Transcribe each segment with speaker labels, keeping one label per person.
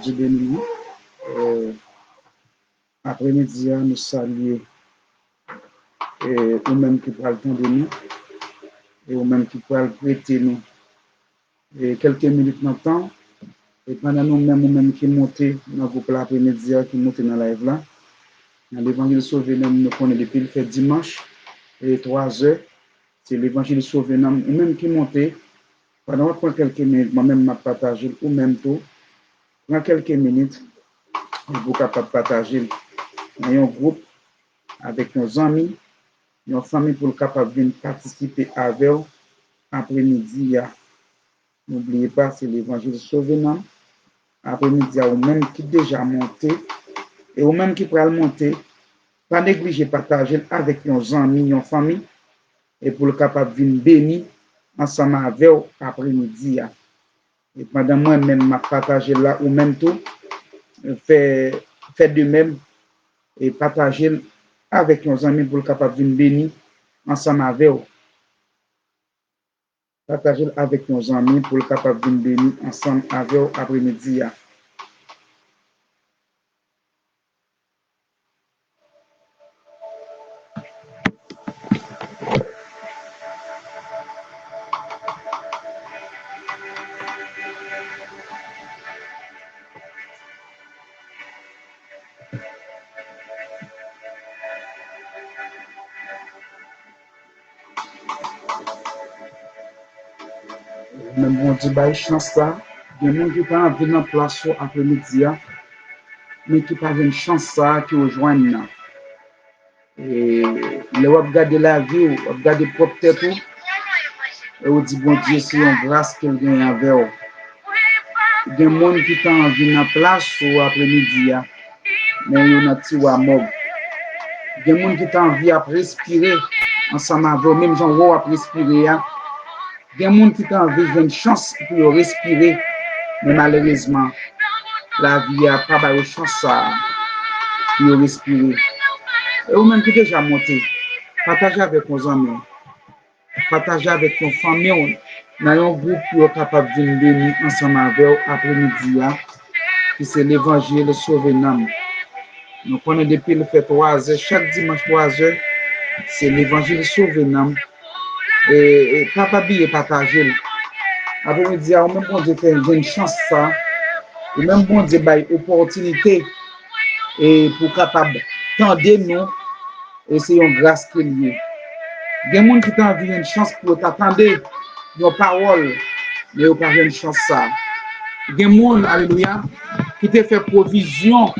Speaker 1: Dieu béni. Après-midi, nous saluons ou même qui pourra le temps de nous et ou même qui pourra le prêter nous. Et quelques minutes maintenant, et pendant nous-mêmes, ou même qui montent dans le groupe l'après-midi, qui montent dans la live là, dans l'évangile sauvé, nous connaissons depuis le fait dimanche, et 3 heures, c'est l'évangile sauvé, ou même qui monte, pendant quelques minutes, moi-même, je partage, ou même tout, dans quelques minutes, vous êtes capable de partager dans un groupe avec nos amis, nos familles pour être capable de participer avec eux après-midi. N'oubliez pas, c'est l'évangile sauvé. Après-midi, ou même qui déjà monté, et ou même qui pourra le monter, pas négliger partager avec nos amis, nos familles, et pour le capable de venir bénir ensemble avec eux après-midi. Et pendant moi-même, ma partager là, ou même tout, fait de même, et partager avec nos amis pour le capable de venir bénir ensemble avec eux. Partager avec nos amis pour le capable de bénir ensemble avec eux après-midi. Même bon Dieu, bah, chance ça. Il y a des gens qui ont envie de place après-midi, mais qui n'ont pas une chance ça qui rejoignent. Et le web garder la vie, web garder propre tête, et on dit bon Dieu, c'est une grâce qu'il gagne avec eux. Il y a des gens qui ont envie de place après-midi, mais ils ont un petit mob. Il y a des gens qui ont envie de respirer ensemble avec eux, même gens qui ont respirer. Il y a des gens qui ont envie d'une chance pour respirer, mais malheureusement, la vie a pas de chance pour respirer. Et ou même qui déjà monté, partagez avec nos amis, partagez avec nos familles, dans un groupe pour être capable de venir ensemble avec après-midi, qui c'est l'évangile sauvé nam. Nous connaissons depuis le fait 3 heures, chaque dimanche 3 heures, c'est l'évangile sauvé nam. Et pas oublier partager. Après-midi, on même bon Dieu fait une chance ça, et même bon Dieu bail opportunité et pour capable tendre nous et c'est une grâce qu'il y a. Il y a des gens qui ont envie une chance pour t'attendre nos paroles, mais ils n'ont pas une chance ça. Il y a des gens, alléluia, qui te fait provision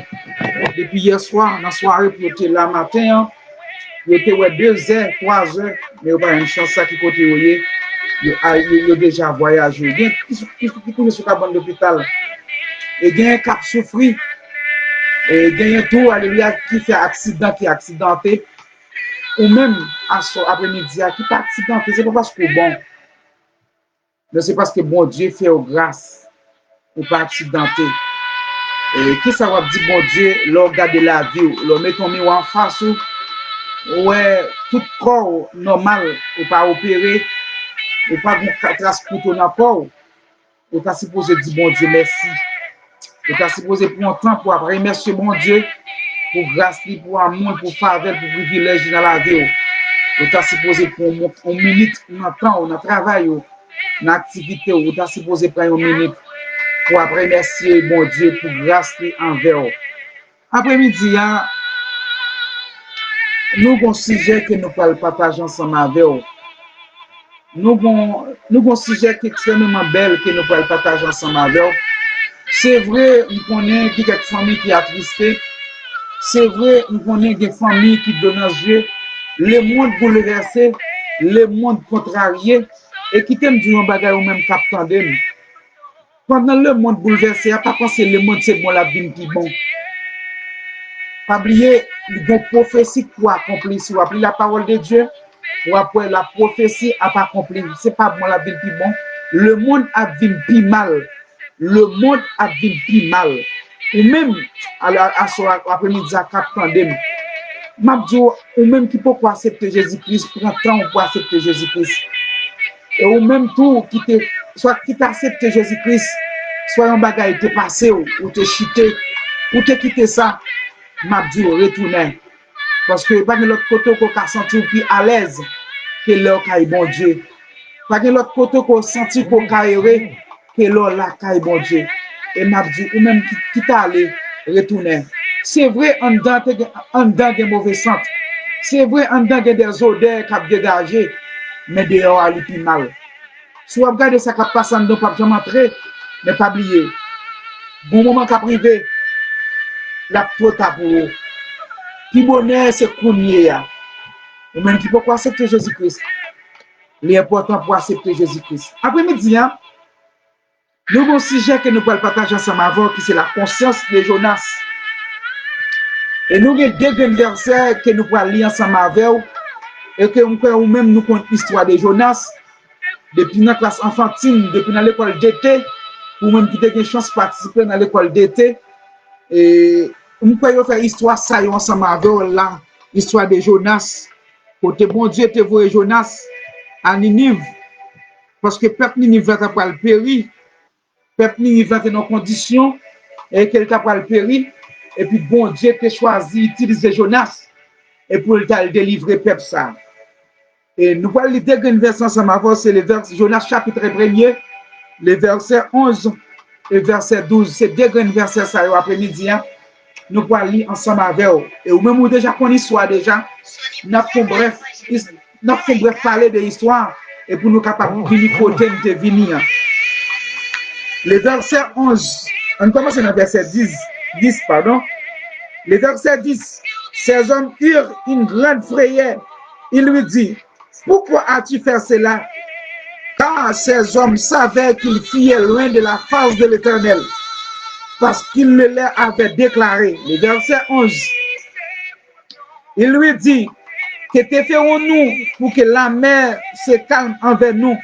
Speaker 1: depuis hier soir, dans la soirée pour te là matin, pour te 2 heures, 3 heures, mais ils n'ont pas une chance ça qui côté ils ont déjà voyagé. Il y a qui connaissent sur la bande d'hôpital. Et il y a un cap souffri. Et il y a un tout, alléluia, qui fait accident, qui est accidenté. Ou même à son après-midi, qui n'est pas accidenté, c'est pas parce que bon, mais c'est parce que bon Dieu fait aux grâces ou pas accidenté. Et qui ça va dire bon Dieu, l'on regarde la vie, l'on met ton miroir en face, ouais, tout corps normal, ou pas opéré, ou pas de transport dans le corps, ou t'as supposé dire bon Dieu merci. Ou t'as supposé prendre un temps pour après merci bon Dieu, pour grâce, pour amour, pour faveur, pour privilège dans la vie. Ou t'as supposé prendre une minute, un temps, dans le travail, dans l'activité, ou t'as supposé prendre une minute pour après merci bon Dieu, pour grâce envers. Après-midi, hein, nous avons un sujet que nous allons partager ensemble avec vous. Nous avons un sujet qui est extrêmement bel que nous allons partager ensemble avec vous. C'est vrai, nous connaissons quelques familles qui sont attristés. C'est vrai, nous connaissons des familles qui donnent à Dieu. Le monde bouleversé, le monde contrarié. Et qui t'aime dire un bagage ou même captant d'eux. Pendant le monde bouleversé, il n'y a pas pensé le monde c'est bon, la vie qui est bon. Pas oublier, il y a une prophétie pour accomplir. Si vous appelez la parole de Dieu, ou après la prophétie à pas accomplir. C'est pas bon la vie qui bon. Le monde a vu plus mal. Le monde a vu plus mal. Ou même, à l'après-midi, à captant d'eux. Ou même qui peut accepter Jésus-Christ, prend temps pour accepter Jésus-Christ. Et ou même tout, soit qui t'accepte Jésus-Christ, soit un bagage te passé ou te chuté, ou te quitté ça. M'a dit retourner parce que pas de l'autre côté qu'on a senti plus à l'aise que leur caille bon Dieu, pas de l'autre côté qu'on senti qu'on caillerait que leur la caille bon Dieu. Et m'a dit ou même qui t'a allé retourner. C'est vrai en dedans des mauvais sens, c'est vrai en dedans des odeurs qui ont dégagé, mais dehors elle est plus mal. Si vous regardez ça qui passe en dedans, pas jamais entrer, mais pas oublier bon moment qu'a privé la faute à vous. Qui bonheur c'est combien ou même qui peut accepter Jésus-Christ. L'important pour accepter Jésus-Christ. Après-midi, hein, nous avons un sujet que nous pouvons partager ensemble avant, qui c'est la conscience de Jonas. Et nous avons deux versets que nous pouvons lire ensemble avec vous, et que nous même nous connaissons l'histoire de Jonas, depuis notre classe enfantine, depuis dans l'école d'été, ou même qui a eu chance de participer dans l'école d'été. Et nous pouvons faire l'histoire ça ensemble avec vous, là, l'histoire de Jonas. Côté bon Dieu te voye Jonas à Ninive, parce que peuple Ninive va pas le périr, peuple Ninive va dans conditions et quelqu'un va le périr, et puis bon Dieu te choisi utiliser Jonas et pour le délivrer peuple ça. Et nous allons lire deux versets ensemble avant, c'est le verset Jonas chapitre 1er, le verset 11 et verset 12, c'est deux versets ça après-midi. Hein? Nous allons lire ensemble avec vous. Et ou même déjà qu'on histoire déjà, nous avons bref parler de l'histoire et pour nous capables de venir côté de venir. Le verset 11, on commence dans le verset 10 pardon. Le verset 10, ces hommes eurent une grande frayeur. Il lui dit, pourquoi as-tu fait cela? Car ces hommes savaient qu'ils fuyaient loin de la face de l'Éternel, parce qu'il le leur avait déclaré. Le verset 11, il lui dit, que te ferons-nous pour que la mer se calme envers nous,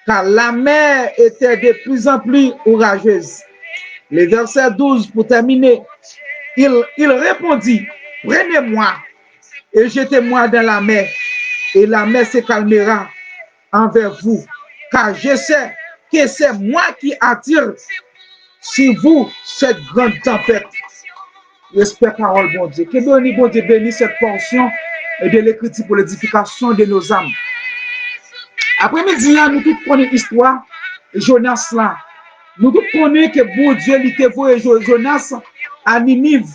Speaker 1: car la mer était de plus en plus orageuse. Le verset 12, pour terminer, il répondit, prenez-moi et jetez-moi dans la mer, et la mer se calmera envers vous, car je sais que c'est moi qui attire sur vous cette grande tempête. J'espère, parole, bon Dieu. Que bon Dieu bénisse cette portion de l'écriture pour l'édification de nos âmes. Après-midi, nous tous connaissons l'histoire de Jonas là. Nous tous connaissons que bon Dieu lui a envoyé Jonas à Ninive.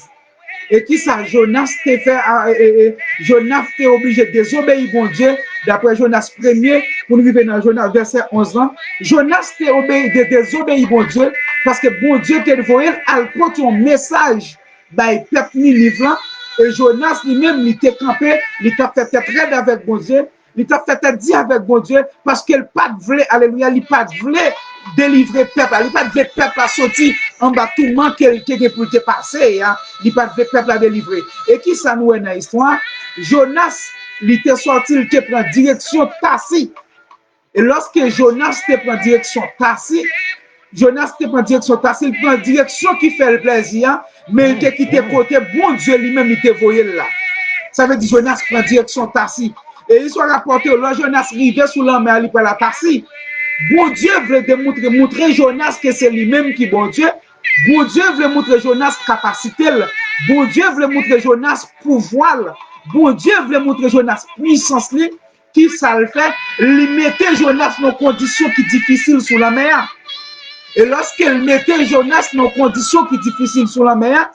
Speaker 1: Et qui ça, Jonas t'a fait, Jonas t'est obligé de désobéir bon Dieu, d'après Jonas 1er, pour nous vivre dans Jonas verset 11 ans. Jonas t'est obligé de désobéir bon Dieu, parce que bon Dieu t'a envoyé à porter un message by peuple Ninive là. Et Jonas lui-même, il t'a campé, il t'a fait traîner avec bon Dieu, il t'a fait dire avec bon Dieu, parce qu'il n'a pas voulu, alléluia, il n'a pas voulu délivrer peuple, il n'a pas voulu peuple à sortir en bas tout le monde qu'il était pour te passer, hein? Il n'a pas voulu peuple à délivrer. Et qui ça nous est dans l'histoire? Jonas, il était sorti, il te prend direction Tassi. Et lorsque Jonas te prend direction Tassi, Jonas te prend direction Tassi, il prend direction qui fait le plaisir, mais il te quitté côté, bon Dieu lui-même, il te voyait là. Ça veut dire Jonas prend direction Tarsis. Et il soit rapporté, là, Jonas arrivé sous la mer, il prend la Tarsis. Bon Dieu veut montrer Jonas que c'est lui-même qui est bon Dieu. Bon Dieu veut montrer Jonas capacité. Bon Dieu veut montrer Jonas pouvoir. Bon Dieu veut montrer Jonas puissance. Qui ça le fait? Il mettait Jonas dans des conditions qui sont difficiles sous la mer. Et lorsqu'elle mettait Jonas dans des conditions qui sont difficiles sous la mer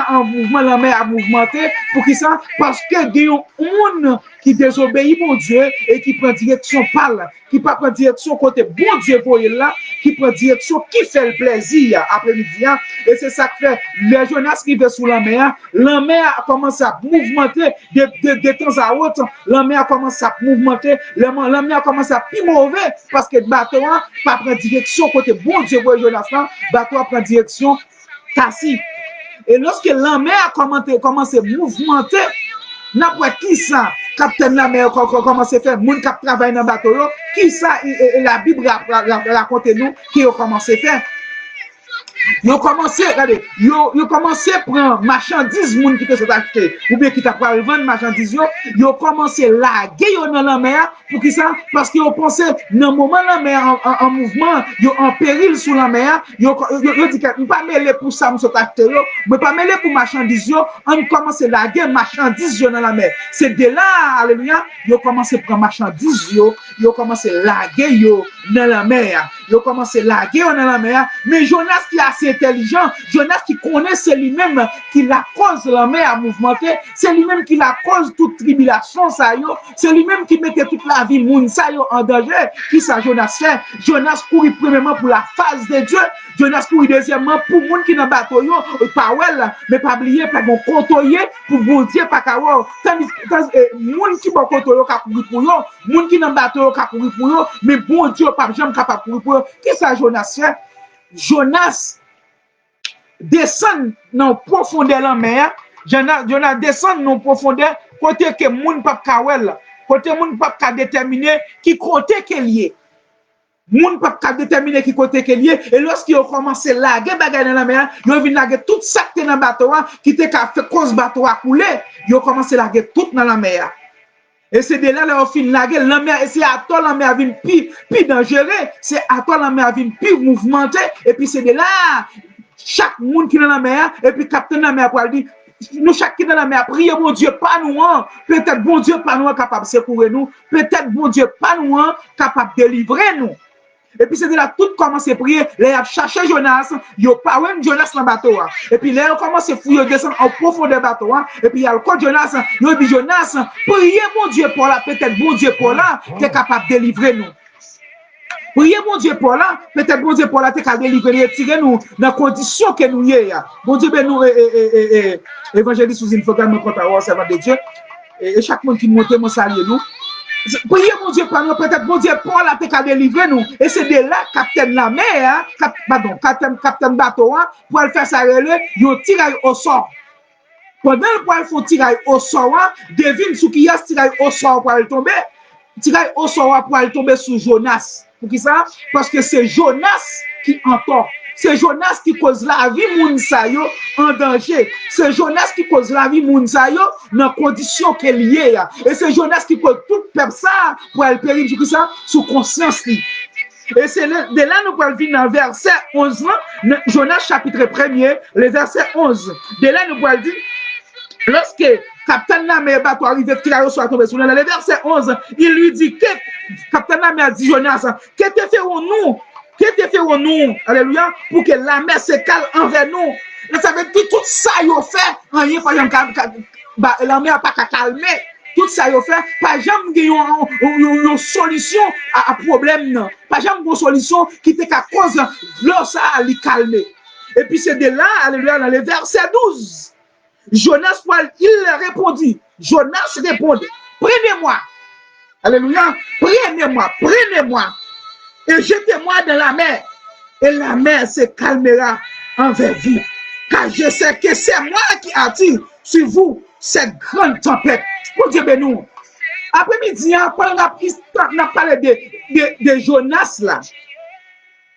Speaker 1: en mouvement, la mer a mouvementé. Pour qui ça? Parce que il y a un monde qui désobéit mon Dieu et qui prend direction parle, qui pas prend direction côté bon Dieu pour il là, qui prend direction qui fait le plaisir après-midi. Et c'est ça que fait les Jonas qui va sous la mer a commencé à mouvementer de temps à autre, la mer a commencé à mouvementer, la mer a commencé à plus mauvais parce que le bateau pas prend direction côté bon Dieu pour Jonas là, bateau prend direction Tarsis. Et lorsque la mer a commencé à mouvementer, n'importe qui ça, capitaine la mer commence à faire, moun qui travaille dans le bateau, qui ça, la Bible raconte nous, qui a commencé à faire. Ils ont commencé, regardez, ils ont commencé à prendre marchandises, moun qui te acheter, ou bien qui t'a pas vendre marchandises, ils ont commencé à laguer dans la mer, pour qui ça? Parce qu'ils ont pensé, dans le moment la mer en mouvement, ils ont en péril sous la mer, ils ont dit que, pas mêler pour ça, nous acheter, mais pas mêler pour marchandises, on commence à laguer marchandises dans la mer. C'est de là, alléluia, ils ont commencé à prendre marchandises, ils ont commencé à laguer dans la mer. Ils ont commencé à laguer dans la mer, mais Jonas qui est assez intelligent, Jonas qui connaît, c'est lui-même qui la cause la mer à mouvementer, c'est lui-même qui la cause toute tribulation, ça yo, c'est lui-même qui mettait toute la vie moun ça yo en danger. Qui ça Jonas fait? Jonas courit premièrement pour la face de Dieu, Jonas courit deuxièmement pour moun qui dans bateau yo, pas well, mais pas oublier pas bon contoyer pour bon Dieu pas kawo. Tandis moun qui bon contoyer ka courir pour yo, moun qui dans bateau ka courir pour yo, mais bon Dieu pas jamais capable courir pour yo. Qui ça Jonas fait? Jonas descend dans profondeur la mer. Jonas descend dans profondeur côté que moun pas kawel, côté moun pas ka déterminer qui côté qu'elle est. Moun pas ka déterminer qui côté qu'elle est et lorsqu'ils ont commencé laguer bagay dans la mer, ils ont vinn laguer tout ça qui dans bateau qui te ka fait cause bateau a couler, ils ont commencé laguer tout dans la mer. Et c'est de là là on fin laguer la mer et c'est à toi la mer vient plus dangereux, c'est à toi la mer vient plus mouvementé et puis c'est de là chaque monde qui est dans la mer et puis capitaine la mer pour dire nous chaque qui est dans la mer priez bon Dieu pas nous peut-être bon Dieu pas nous capable de secourir nous, peut-être bon Dieu pas nous capable de délivrer nous. Et puis c'est de là tout commence à prier, les a cherché Jonas, yo pas même Jonas dans bateau et puis là on commence à fouiller descendre en profondeur bateau et puis il y a le corps Jonas, yo dit Jonas, priez mon Dieu pour là, peut-être bon Dieu pour là qui est capable de délivrer nous. Priez mon Dieu pour là, peut-être bon Dieu pour là, tu as délivré, retirer nous dans les conditions que nous y est. Bon Dieu, ben nous, évangéliste sous une fois, me compte à servant de Dieu, et chaque monde qui monte, mon salut nous. Priez mon Dieu pour nous, peut-être bon Dieu pour là, tu as délivré nous. Et c'est de là, capitaine la mer, capitaine bateau, pour le faire ça, il tire au sort. Pendant le faut tirer au sort, devine ce qui y a tiré au sort pour aller tomber. Tirer au sort pour aller tomber sur Jonas. Pour qui ça? Parce que c'est Jonas qui entend. C'est Jonas qui cause la vie moun sa yo en danger. C'est Jonas qui cause la vie moun sa yo dans condition qu'elle y est. Et c'est Jonas qui cause tout peuple ça pour aller périr sur qui ça? Sous conscience li. Et c'est de là nous pouvons venir dans verset 11, Jonas chapitre 1er, le verset 11. De là nous pouvons dire lorsque capitaine la mer bateau arrivé tiré soit tombé sur le verset 11, il lui dit que capitaine la mer dit Jonas, que te ferons-nous? Que te ferons-nous? Alléluia, pour que la mer se calme envers nous. Ça veut dire tout ça yo fait, rien pas la mer pas calmer. Tout ça yo fait, pas jamais une solution à problème non. Pas jamais une solution qui te ka cause l'eau ça li calmer. Et puis c'est de là, alléluia, dans le verset 12. Jonas, il répondit. Jonas répondit, prenez-moi. Alléluia. Prenez-moi. Et jetez-moi dans la mer. Et la mer se calmera envers vous. Car je sais que c'est moi qui attire sur vous cette grande tempête. Pour Dieu béni. Après-midi, quand on a parlé de Jonas là.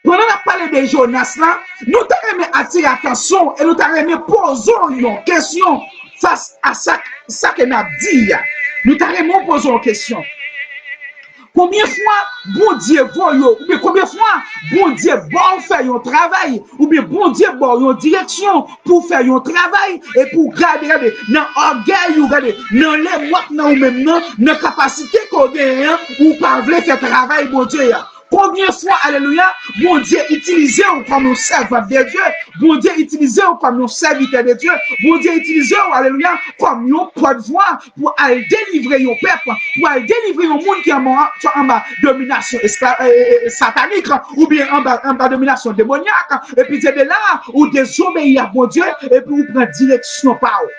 Speaker 1: Pendant qu'on a parlé de Jonas là, nous t'avons attiré attention et nous t'avons posé une question face à ça ça que nous avons dit, nous t'avons posé une question. Combien de fois bon Dieu voit, ou bien combien de fois bon Dieu bon faire un travail, ou bien bon Dieu bon une direction pour faire un travail et pour garder dans l'orgueil ou garder dans les mois ou même dans la capacité qu'on a ou pas voulez faire travail bon Dieu. Combien de fois, alléluia, bon Dieu utilisé comme un servant de Dieu, bon Dieu utilisé comme un serviteur de Dieu, bon Dieu utilisé, alléluia, comme un porte-voix pour aller délivrer un peuple, pour aller délivrer un monde qui est en bas domination satanique, ou bien en bas domination démoniaque, et puis c'est de là où désobéir à bon Dieu, et puis vous prenez direction par eux.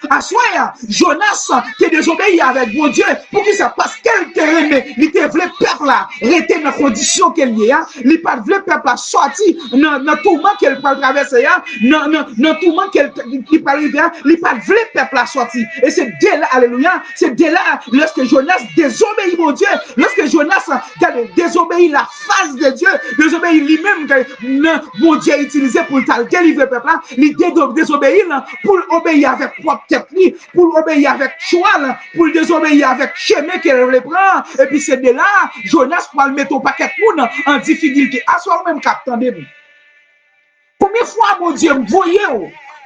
Speaker 1: À soi, Jonas qui désobéit avec bon Dieu pour qu'il ça parce qu'elle te aimé, il te voulait peuple là, rester dans la condition qu'elle y est, il pas voulait peuple là sortir dans tout monde qu'elle peut traverser, dans tout monde qu'elle qui peut arriver, il pas voulait peuple là sortir. Et c'est dès là, alléluia, c'est dès là lorsque Jonas désobéit mon Dieu, lorsque Jonas désobéit la face de Dieu, désobéit lui-même que mon Dieu utilisé pour délivrer peuple là, il désobéit pour obéir avec propre pour obéir avec choix, pour désobéir avec chemin qu'elle veut prendre. Et puis c'est de là, Jonas pour le mettre au paquet de monde en difficulté. À soi même captain de nous. Combien de fois, mon Dieu, me voyez?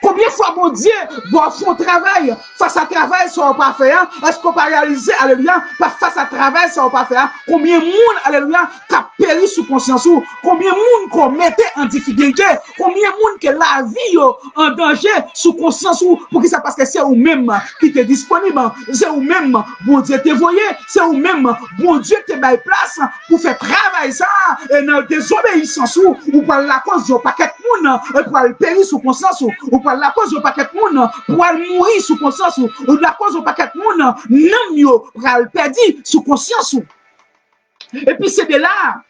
Speaker 1: Combien de fois, mon Dieu, va faire travail face à travail, ça va pas faire? Est-ce qu'on peut réaliser, alléluia, face à travail, ça va pas faire? Combien de monde, alléluia, qui a péri sous conscience? Combien de monde qu'on mettait en difficulté? Combien de monde que la vie en danger sous conscience? Pour que ça parce que c'est vous-même qui est disponible, c'est vous-même, bon Dieu, te voyez, c'est vous-même, bon Dieu, te met place pour faire travail ça, et dans désobéissance, ou par la cause du paquet de monde, pour le périr sous conscience, ou par la cause du paquet de monde, pour mourir sous conscience, ou la cause du paquet de monde, non, yo, pour le perdre sous conscience. Et puis c'est de là.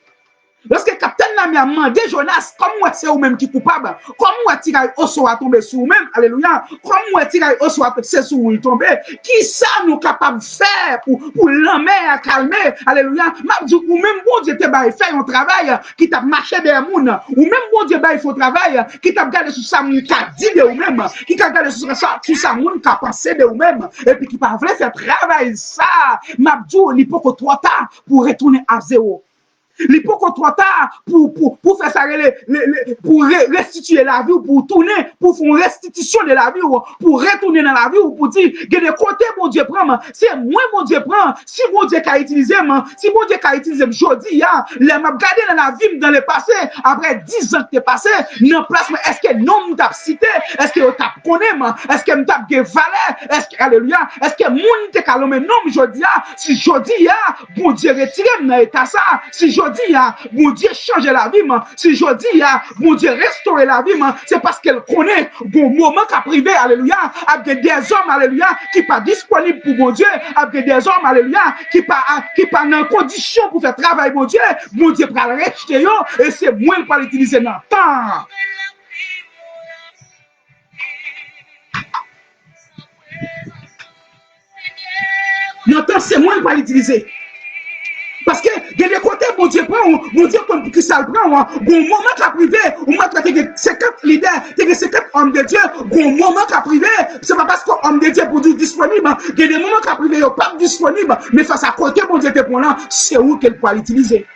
Speaker 1: Lorsque le capitaine n'a demandé Jonas, comment c'est vous-même qui est coupable? Comment est-il au soir tomber sur vous-même? Alléluia. Comment est-il au soir c'est sur vous tomber? Qui ça nous capable de faire pour l'emmener à calmer? Alléluia. Ou même bon Dieu te fait un travail qui t'a marché des gens. Ou même bon Dieu il faut travail qui t'a gardé sur ça qui a dit de vous-même. Qui t'a gardé sur ça qui a pensé de vous-même. Et puis qui pas voulu faire travail ça. Mabdou, il faut que trop tard pour retourner à zéro. Il n'est pas trop tard pour faire ça, pour restituer la vie, ou pour tourner, pour faire une restitution de la vie, ou pour retourner dans la vie, ou pour dire que de côté, mon Dieu prend, c'est moi, mon Dieu prend, si mon Dieu a utilisé, si mon Dieu a utilisé, aujourd'hui, les m'a gardé dans la vie, dans le passé, après 10 ans que t'es passé, dans place, est-ce que non t'a cité, est-ce que t'a connaît, est-ce que t'a de valeur, est-ce que, alléluia, est-ce que mon t'a calomé, non, aujourd'hui, si aujourd'hui, bon Dieu retire, dans l'état ça, si dis, mon Dieu change la vie, si je dis, mon Dieu restaurer la vie, c'est parce qu'elle connaît bon moment qu'a privé, alléluia, avec des hommes, alléluia, qui pas disponibles pour mon Dieu, avec des hommes, alléluia, qui pas dans condition pour faire travail, mon Dieu pour le rejeter, et c'est moi qui vais l'utiliser dans le temps. Dans le temps, c'est moi qui vais l'utiliser. Parce que de l'autre côté, mon Dieu prend, mon Dieu comme qui ça le prend, bon moment qu'a privé, au moins tu as 50 leaders, tu as 50 hommes de Dieu, bon moment qu'a privé, c'est pas parce qu'homme de Dieu pour dire disponible, il y a des moments qu'a privé, il n'est pas disponible, mais face à côté, mon Dieu te prend là, c'est où qu'elle peut l'utiliser.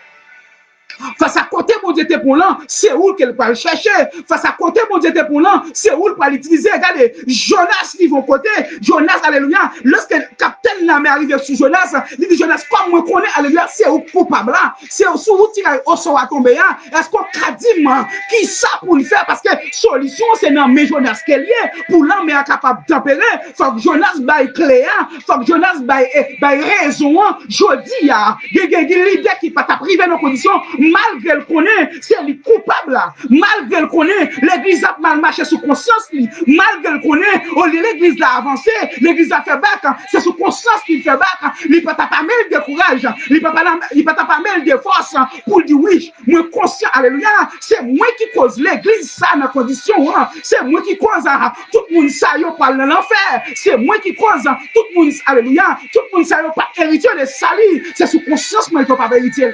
Speaker 1: Face à côté, mon Dieu te prend là, c'est où qu'elle peut le chercher. Face à côté, mon Dieu te prend là, c'est où elle peut l'utiliser. Regardez, Jonas qui va côté, Jonas, alléluia, lorsque le capitaine n'a arrivé sur Jonas, il dit Jonas, comme moi connais, alléluia, c'est où coupable là, c'est où sous où au sol à tomber là. Est-ce qu'on a dit, qui ça pour le faire? Parce que solution, c'est dans mes Jonas qu'elle est, pour l'homme est capable de tempérer, faut que Jonas baille clair, faut que Jonas baille raison, je dis, il y a l'idée qui peut priver nos conditions, malgré le connaît, c'est lui coupable là. Malgré le connaît, l'église a mal marché sous conscience lui. Malgré le connaît, l'église a avancé, l'église a fait bac, c'est sous conscience qu'il fait bac. Il peut pas mettre de courage, il peut pas mettre de force pour dire oui, moi conscient, alléluia, c'est moi qui cause l'église ça dans condition, c'est moi qui cause tout le monde ça yo parle de l'enfer, c'est moi qui cause tout le monde, alléluia, tout le monde ça yo pas héritier de salut, c'est sous conscience moi il faut pas héritier.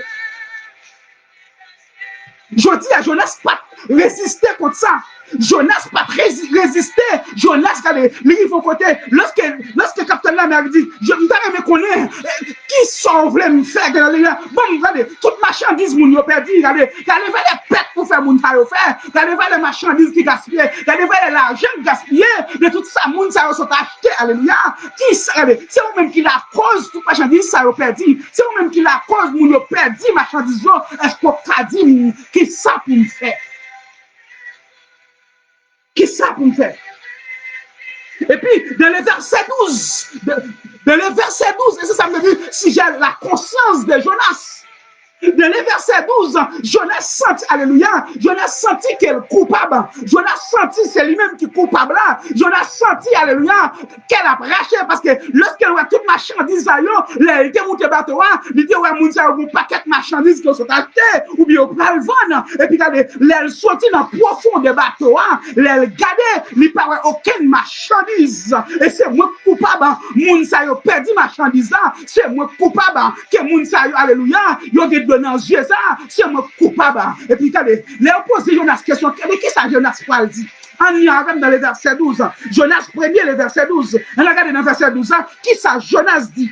Speaker 1: Je dis à Jonas pas résister contre ça. Jonas pas résisté. Jonas, regardez, il faut côté. Lorsque Captain la mer dit, je me connais, qui sont voulait me faire, bon, regardez, toute marchandise, moun yo perdu, regardez, regardez, les pètes pour faire moun sa yo faire, regardez, les marchandises qui gaspillent, regardez, l'argent gaspillé, de tout ça, moun sa yo sont achetés, alléluia, qui, regardez, c'est vous-même qui la cause, toute marchandise, ça yo perdu, c'est vous-même qui la cause, moun yo perdu, marchandise, est-ce qu'on t'a dit, qui ça pour me faire? Qui ça pour me faire? Et puis, dans le verset 12, dans le verset 12, et ça me dit, si j'ai la conscience de Jonas, dans le verset 12, Jonas senti, alléluia, Jonas senti qu'elle est coupable. Jonas senti, c'est lui-même qui est coupable là. Jonas senti, alléluia, qu'elle a raché parce que lorsqu'elle voit toute marchandise là, elle était montée bateau, il dit, ouais, moun sa un paquet de marchandises qui sont achetées, ou bien au pral vendre. Et puis, regardez, elle sorti dans le profond de bateau, elle regardait, il n'y a aucune marchandise. Et c'est moi coupable, moun sa yo perdu marchandise là, c'est moi coupable, que moun sa yo, alléluia, yo dans les yeux, ça, c'est moi coupable. Et puis, regardez, les opposés Jonas question, mais qui ça Jonas pas dit? On y a même dans le verset 12. Jonas premier, le verset 12. On regarde dans le verset 12, qui ça Jonas dit?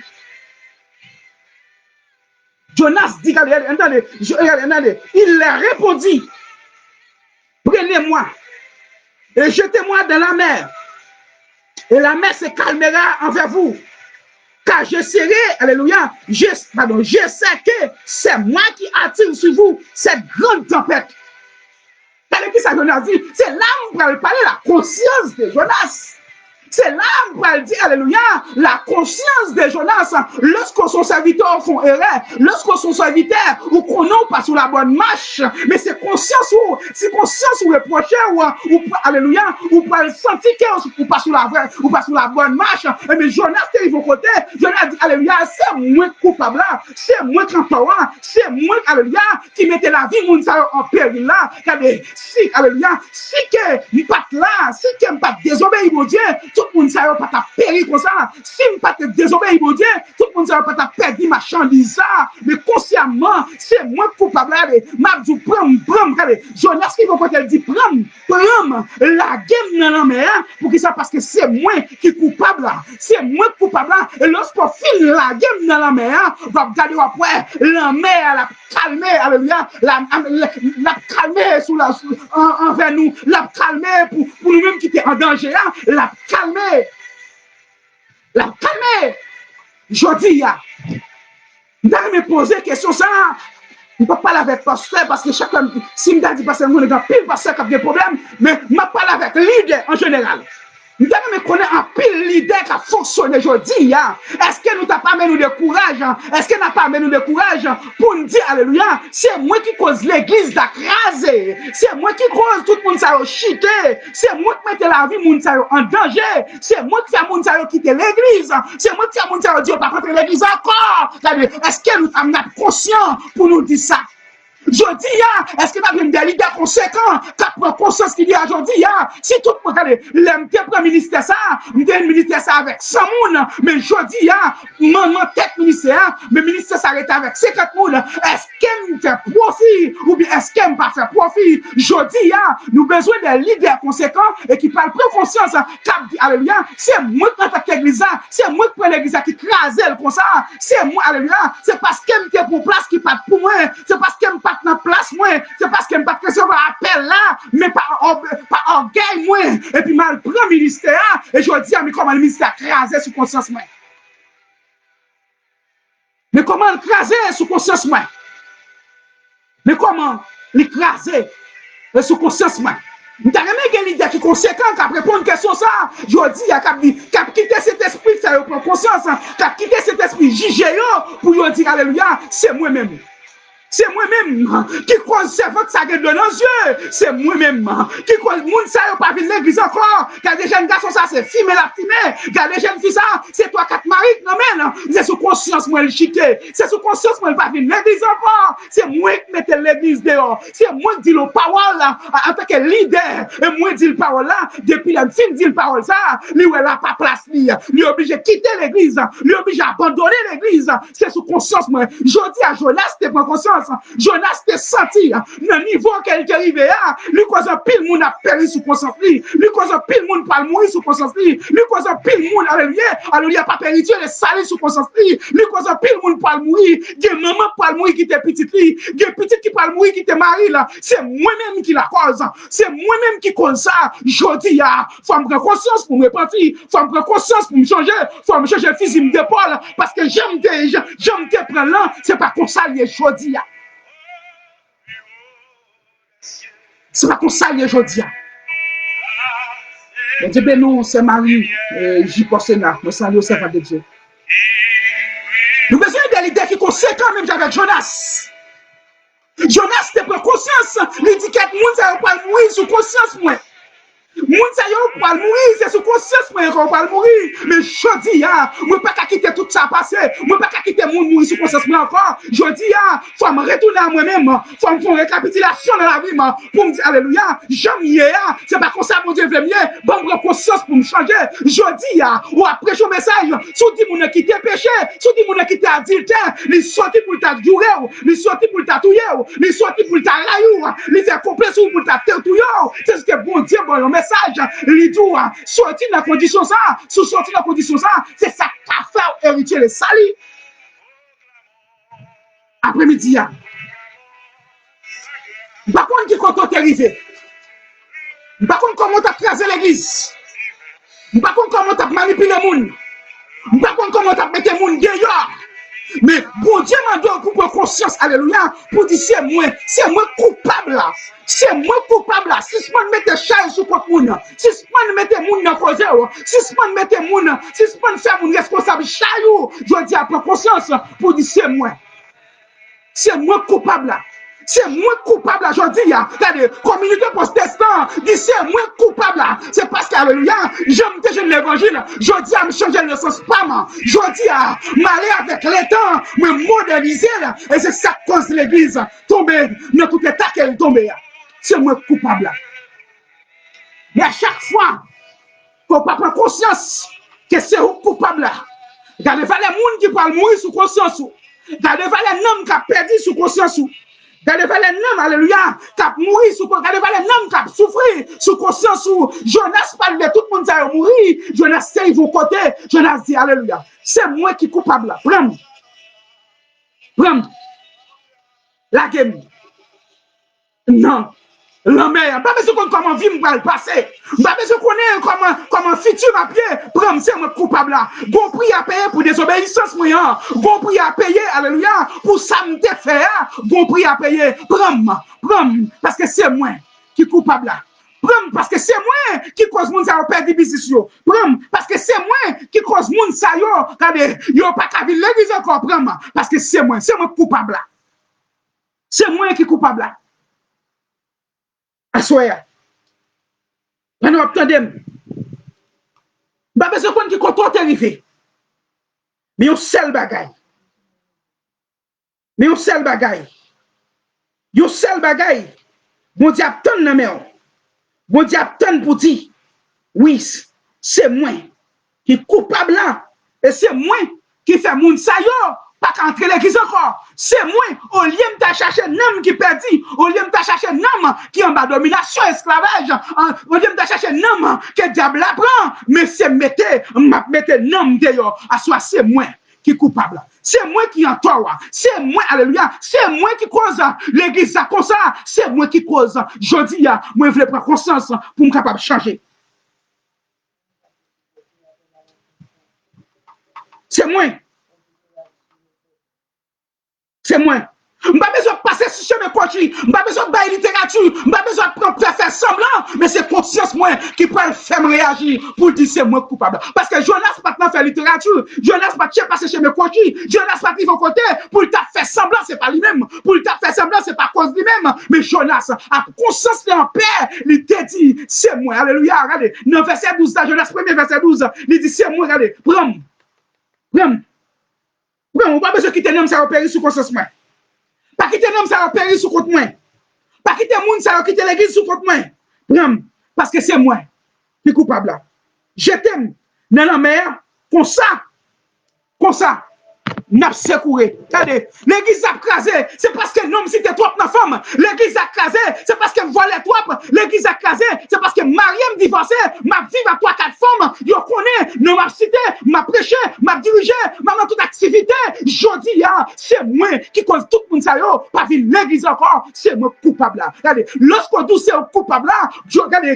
Speaker 1: Jonas dit, regardez, il leur répondit, prenez-moi et jetez-moi dans la mer, et la mer se calmera envers vous. Car je serai, alléluia, je sais que c'est moi qui attire sur vous cette grande tempête. Regardez qui ça Jonas dit, c'est là où on parle la conscience de Jonas. C'est là où on dit, alléluia, la conscience de Jonas, lorsque son serviteur font erreur, lorsque son serviteur ou qu'on n'a pas sur la bonne marche, mais c'est conscience ou reprocher ou alléluia, ou pas le sentir ou pas sur la vraie, ou pas sur la bonne marche, mais Jonas est au côté, Jonas dit, alléluia, c'est moi coupable là, c'est moi campant, c'est moi, alléluia, qui mettait la vie moun sa en péril là, si, alléluia, si que pas là, si que pas désobéir mon Dieu, tout le monde ne pas périr comme ça. Si je ne pas désobéir, mon Dieu, tout le monde ne pas perdre ma marchandise. Mais consciemment, c'est moi coupable. Je dis, prends, Jonas qui va dire, prends la game dans la mer. Pour que ça, parce que c'est moi qui est coupable. C'est moi coupable. Et lorsqu'on file la game dans la mer, on va regarder après, la mer, la calmer, alléluia, la calmer envers nous, la calmer pour nous-mêmes qui étaient en danger, la calmer. Je dis, je vais me poser une question, ça, je ne peux pas parler avec pasteur parce que chacun, si je dis pasteur, je ne pile pasteur qui a des problèmes, mais je parle avec leader en général. Nous devons connaître un pile leader qui a fonctionné aujourd'hui. Est-ce que nous n'avons pas amené nous de courage? Est-ce que nous n'avons pas amené nous de courage pour nous dire, alléluia, c'est moi qui cause l'église d'écraser. C'est moi qui cause tout le monde ça chité. C'est moi qui mette la vie monde ça en danger. C'est moi qui fait monde ça quitter l'église. C'est moi qui fait monde ça dire pas contre l'église encore. Est-ce que nous sommes conscients pour nous dire ça? Je dis, est-ce que nous avons des leaders conséquents qui prennent conscience qu'il y a aujourd'hui? Si tout le monde, regardez, l'MT prend ministère ça, nous avons un ministère ça avec 100 personnes, mais je dis, mon tête ministère, mais ministère s'arrête avec 50 personnes. Est-ce qu'elle me fait profit ou bien est-ce qu'elle ne pas fait profit? Je dis, nous avons besoin des leaders conséquents et qui parlent plus conscience. Alléluia, c'est moi qui prends l'église, c'est moi qui prends l'église qui crase comme ça, c'est moi, alléluia, c'est parce qu'elle me fait pour place qui part pour moi, c'est parce qu'elle me pas dans place moi, c'est parce que je pas recevoir appel là, mais pas orgueil moi, et puis mal prend ministère et je dis mais comment le ministère craser sous conscience moi. Mais comment le craser sous conscience moi? Mais comment l'écraser sous conscience moi? Nous avons un leader qui est conséquent qui a répondu à une question ça. Je dis qu'il a quitté cet esprit, ça prend conscience, qui a quitté cet esprit jugé pour lui dire alléluia, c'est moi-même. C'est moi-même qui conserve ça que dans nos yeux. C'est moi-même qui cause moun ça pas venir l'église encore. Car des jeunes garçons ça c'est filmer la filmer. Car des jeunes filles ça c'est 3-4 maris non mais c'est sous conscience moi le chiquer. C'est sous conscience moi pas venir l'église encore. C'est moi qui mette l'église dehors. C'est moi qui dis le parole là en tant que leader et moi dis le parole là depuis la fin dit le parole ça, lui ouais là pas place lui obligé de quitter l'église, lui obligé d'abandonner l'église. C'est sous conscience moi. Je dis à Jonas t'es pas conscient. conscience. Jonas te senti dans le niveau qu'elle est arrivé à. Lui cause un pile monde a péri sous conscience. Lui cause un pile monde pas mourir sous conscience. Lui cause un pile monde alléluia pas péritier les salé sous conscience. Lui cause un pile monde pas mourir. Des maman pas mourir qui était petite lui. Des petite qui pas mourir qui était mari là. C'est moi-même qui la cause. C'est moi-même qui cause ça. Jodi a, faut me prendre conscience pour me repentir. Faut me prendre conscience pour me changer. Faut me changer physique d'épaule parce que j'aime te prendre là. C'est pas comme ça les jodi a. C'est pas comme ça les jodi a. Bon Dieu ben nous c'est Marie j'y pense là. Nous saluons au servant de Dieu. Nous besoin de l'idée qui est conséquent même avec Jonas. Jonas te prend conscience. Il dit que monde ça va pas mourir sous conscience moi. Moun sa yo pas mourir, c'est sous conscience moi qu'on pas mourir. Mais jodi a, moi pas quitter tout ça passé. Moi pas quitter moun mourir sous conscience moi encore. Jodi a, faut me retourner à moi-même, faut me faire une récapitulation dans la vie pour me dire alléluia, j'aime hier, c'est pas comme ça mon Dieu veut mieux. Bon prendre conscience pour me changer. Jodi a, ou après son message, sous dit moun quitter péché, sous dit moun quitter adultère, li sorti pour ta durer, li sorti pour ta touyer, li sorti pour ta laïou, li fait complet sur pour ta tête touyer. C'est ce que bon Dieu bon message. Il dit, sortir dans la condition ça, sortir dans la condition ça, c'est ça qu'a fait héritier les salis. Après-midi, par contre, qui compte arrivé, par contre, comment tu as crasé l'église, par contre, comment tu as manipulé le monde, par contre, comment tu as mis le monde dehors. Mais bon Dieu m'a donné pour prendre conscience, alléluia, pour dire c'est moi coupable là. C'est moi coupable là. Si je me mette charge sur contre moun, si je me mette moun dans cause, si je me mette moun, si je me faire moun responsable chaillou, je dis à prendre conscience pour dire c'est moi. C'est moi coupable là. C'est moi coupable là, je dis, regardez, communauté protestante, dit c'est moi coupable là. C'est parce que, alléluia, j'aime te jeune l'évangile, je dis à me changer le sens pas moi. Je dis à m'aller avec les temps, me moderniser là. Et c'est ça qui cause l'église tomber, dans tout état qu'elle tombe. C'est moi coupable là. Mais à chaque fois, qu'on pas prendre conscience que c'est vous coupable là. Regardez, les gens qui parlent mourir sous conscience. Regardez, les hommes qui ont perdu sous conscience. Regardez les noms, alléluia, qui a mouru sous conscience. Regardez les noms qui a souffert sous conscience. Jonas parle de tout le monde qui a mouru. Jonas c'est vos côté. Jonas dit, alléluia, c'est moi qui suis coupable là. Prends. La game. Non. La mère, pas besoin de comment vivre va le passer. Pas besoin de connaître comment futur à pied. Prends, c'est moi coupable là. Bon prix à payer pour désobéissance moi. Bon prix à payer, alléluia, pour ça me faire. Bon prix à payer. Prends, parce que c'est moi qui est coupable là. Prends, parce que c'est moi qui cause moun sa perdre business yo. Prends, parce que c'est moi qui cause moun sa yo. Regardez, yo pas qu'à vivre l'église encore. Prends, parce que c'est moi coupable là. C'est moi qui est coupable là. Assoya. Nous attendons. Pas besoin qu'on qui content arrivé. Mais on seul bagaille. Yo seul bagaille. Bon Dieu attend nan men. Bon Dieu attend pour dire oui, c'est moi qui coupable là et c'est moi qui fait moun sa yo. Pas qu'entrer l'église encore. C'est moi, au lieu de chercher un homme qui perdit, au lieu de chercher un homme qui est en bas domination, esclavage, au lieu de chercher un homme que diable apprend, mais c'est mettre un homme dehors. À soi, c'est moi qui est coupable. C'est moi qui en tort. C'est moi, alléluia. C'est moi qui cause l'église comme ça. C'est moi qui cause. Je dis, moi, je veux prendre conscience pour me capable de changer. C'est moi. C'est moi. Je n'ai pas besoin de passer sur chemin coaching. Je n'ai pas besoin de bailler littérature. Je n'ai pas besoin de faire semblant. Mais c'est conscience moi qui peut faire me réagir pour dire c'est moi coupable. Parce que Jonas n'a pas fait littérature. Jonas n'a pas passé chez mes coaching. Jonas n'a pas pris vos côtés pour le faire semblant, ce n'est pas lui-même. Pour le faire semblant, ce n'est pas cause lui-même. Mais Jonas a conscience en paix. Il te dit c'est moi. Alléluia. Regardez. Dans verset 12, Jonas 1er verset 12, il dit c'est moi. Regardez. Prends. On n'a pas besoin de quitter l'homme, ça va périr sous conscience. Pas quitter l'homme, ça va périr sous compte moi. Pas quitter le monde, ça va quitter l'église sous compte moi. Parce que c'est moi qui est coupable. Je t'aime dans la mer, comme ça. n'a secouré. Regardez, l'église a crasé, c'est parce que l'homme c'était trop dans femme. L'église a crasé, c'est parce qu'elle volait trop. L'église a crasé, c'est parce que Mariam divorcé, m'a vivre à 3-4 femmes, yo connaît, non m'a cité, m'a prêché, m'a dirigé, m'a dans toute activité. Jodi c'est moi qui cause tout le monde ça yo, pas vivre l'église encore, c'est moi coupable là. Regardez, lorsqu'on dit c'est coupable là, regardez,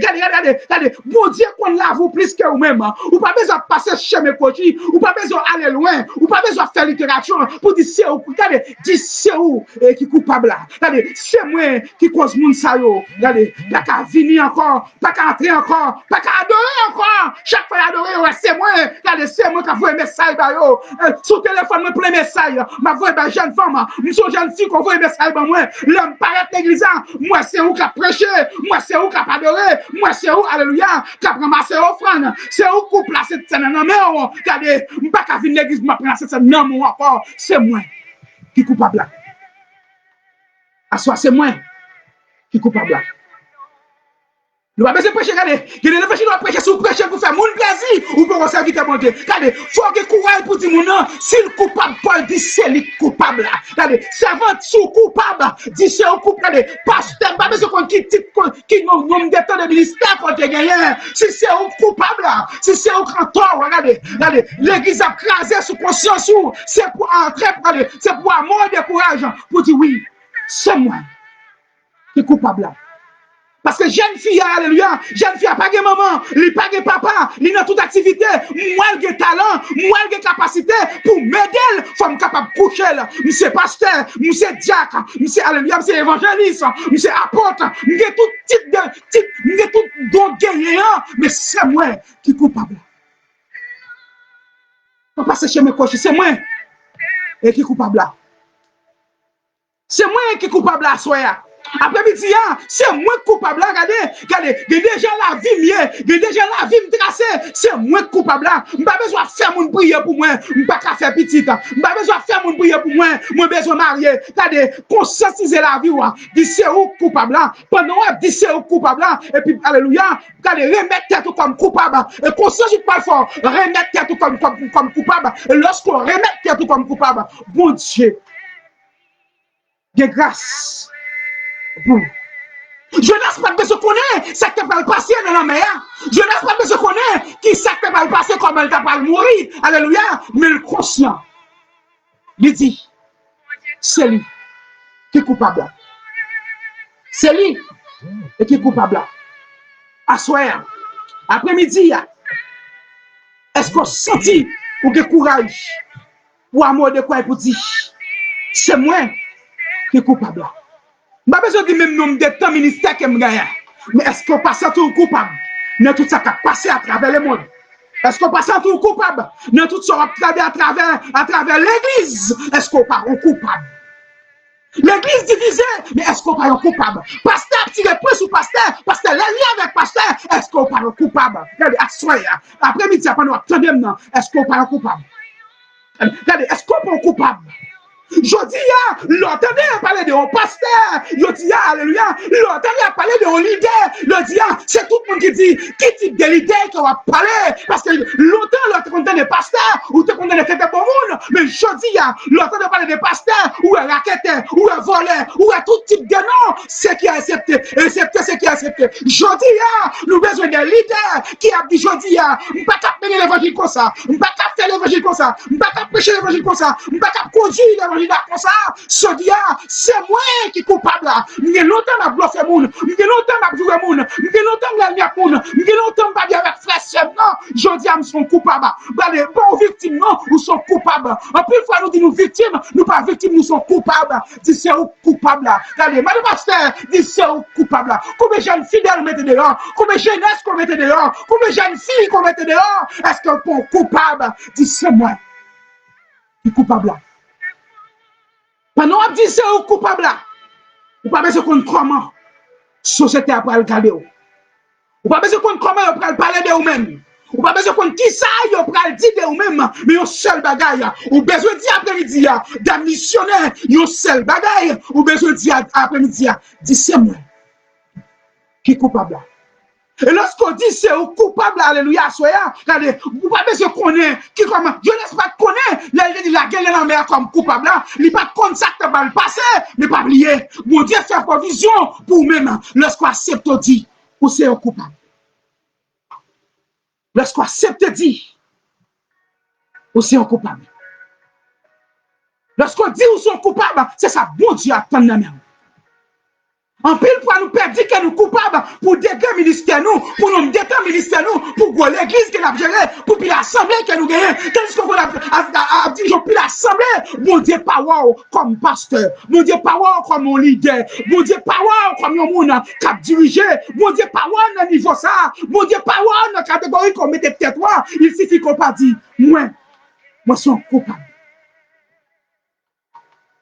Speaker 1: bon Dieu qu'on lave vous plus que vous-même. Ou pas besoin de passer chez mes coachs, ou pas besoin d'aller loin, ou pas besoin de faire littérature pour dire c'est où, regardez, dis c'est où qui coupable là. Regardez, c'est moi qui cause monde ça yo. Regardez, pas qu'à venir encore, pas qu'à entrer encore, pas qu'à adorer encore. Chaque fois adorer, ouais, c'est moi. Regardez, c'est moi qui envoie un message bah yo. Sur téléphone, moi plein message. Ma voix bah jeune femme, nous sommes jeune fille qui envoie un message bah moi. L'homme paraît l'église, moi c'est où qui a prêché, moi c'est où qui a adoré, moi c'est où alléluia, qui a ramassé offrande, c'est où qui a placé cette scène dans mes regardez, pas qu'à venir l'église, m'a placé cette scène dans mon rapport, c'est moi qui coupable là. À soi, c'est moi qui coupable là. Nous pas besoin de prêcher, regardez. Il y a des gens qui doivent prêcher, si vous prêchez pour faire mon plaisir, ou pour servir mon Dieu. Regardez, il faut que courage pour dire non, si le coupable, Paul dit c'est le coupable. Regardez, servant sous coupable, dit c'est le coupable. Regardez, pasteur, pas besoin qui nomme des temps de ministère pour te gagner. Si c'est le coupable, si c'est le grand tort, regardez, l'église a crasé sous conscience, c'est pour entrer, regardez, c'est pour avoir de courage, pour dire oui, c'est moi qui est coupable là. Parce que jeune fille, alléluia, jeune fille n'a pas de maman, elle n'a pas de papa, elle a toute activité, moi elle a talent, moi elle a capacité pour m'aider, il faut capable de coucher. Monsieur pasteur, monsieur diacre, monsieur alléluia, monsieur évangéliste, monsieur apôtre, j'ai tout type de, j'ai tout don gagnant, mais c'est moi qui est coupable. On passe chez mes coachs, c'est moi qui est coupable là. C'est moi qui est coupable là, soya. Après-midi, c'est moi coupable là. Regardez, déjà la vie mieux, déjà la vie me tracée, c'est moi coupable là. Je n'ai pas besoin de faire mon prier pour moi, je n'ai pas qu'à faire petit. Je n'ai pas besoin de faire mon prier pour moi, je besoin de marier. Regardez, conscientiser la vie, dis c'est où coupable là. Pendant qu'on dit c'est où coupable là, et puis, alléluia, regardez, remettre tête comme coupable. Et conscience pas fort, remettre tête comme coupable. Et lorsqu'on remet tête comme coupable, bon Dieu, de grâce. Bon. Jeunesse pas de se connaître, ça qui va passer dans la mer. Jeunesse pas de se connaître, qui ça qui va passer comme elle va mourir. Alléluia. Mais le conscient, il dit, c'est lui qui est coupable. C'est lui qui est coupable. À soir, après-midi, est-ce qu'on sentit ou que courage ou amour de quoi pour dire, c'est moi qui est coupable. Je n'ai pas besoin de même nombre de temps ministère que je gagne. Mais est-ce qu'on passe tout coupable dans tout ça qui a passé à travers le monde? Est-ce qu'on passe tout coupable dans tout ça qui a passé à travers l'église? Est-ce qu'on parle coupable? L'église divisée, mais est-ce qu'on parle coupable? Pasteur, tirez plus sur pasteur, pasteur, l'allié avec pasteur, est-ce qu'on parle coupable? Regardez, après-midi, après nous attendons, est-ce qu'on parle coupable? Regardez, est-ce qu'on parle coupable? Je dis, l'entendez parler de un pasteur, je dis, alléluia, l'entendez parler de un leader, je dis, c'est tout le monde qui dit, qui type de leader qu'on va parler, parce que longtemps, l'entendez de pasteur, ou te condamné quelqu'un pour monde, mais je dis, l'entendez parler de pasteur, ou un raqueteur, ou un voleur, ou un tout type de nom, c'est qui a accepté, c'est qui a accepté. Je dis, nous avons besoin d'un leader qui a dit, je dis, je ne peux pas mener l'évangile comme ça, je ne peux pas faire l'évangile comme ça, je ne peux pas prêcher l'évangile comme ça, je ne peux pas conduire l'évangile comme ça, ce dia, c'est moi qui est coupable là. J'ai longtemps à bluffé moun, j'ai longtemps à jouer moun, j'ai longtemps à faire moun, j'ai longtemps à bien avec frère non, je dis nous sommes coupables. Regardez, bon victime non, nous sommes coupables. En plus fois nous disons nous victimes, nous pas victimes, nous sommes coupables. Dis c'est où coupable là. Regardez, madame pasteur, dis c'est où coupable là. Combien de jeunes fidèles mettez dehors, combien de jeunesses qu'on mettez dehors, combien de jeunes filles qu'on mettez dehors. Est-ce qu'on est coupable? Dis c'est moi qui est coupable là. Pendant qu'on dit c'est où coupable là, ou pas besoin qu'on comment société après le garder. Ou pas besoin qu'on comment on peut parler de vous-même. Ou pas besoin qu'on qui ça on peut dire de vous-même, mais un seul bagaille. Ou besoin dire après-midi d'un missionnaire, un seul bagaille. Ou besoin dire après-midi, dis c'est moi qui est coupable là. Et lorsqu'on dit c'est coupable, alléluia, soyez, regardez, vous pas besoin de connaître, qui comme, je ne laisse pas connaître, la la gueule dans la mer comme coupable là, il pas comme ça que va le passer, mais pas oublier. Bon Dieu fait provision pour même lorsqu'on accepte dit ou c'est un coupable. Lorsqu'on accepte dit ou c'est un coupable. Lorsqu'on dit ou sont coupables, c'est ça bon Dieu attend dans même. En pile pour nous perdre que nous coupables pour dégager ministère nous, pour nous dégager ministère nous, pour l'église que nous géré, pour l'assemblée que nous gagnons. Tandis que vous avez dit, je puis l'assemblée, mon Dieu, power comme pasteur, mon Dieu, power comme mon leader, mon Dieu, power comme mon monde qui a dirigé, mon Dieu, power dans le niveau ça, mon Dieu, power dans la catégorie qu'on mette peut-être toi, il suffit qu'on pas dit, moi, je suis coupable.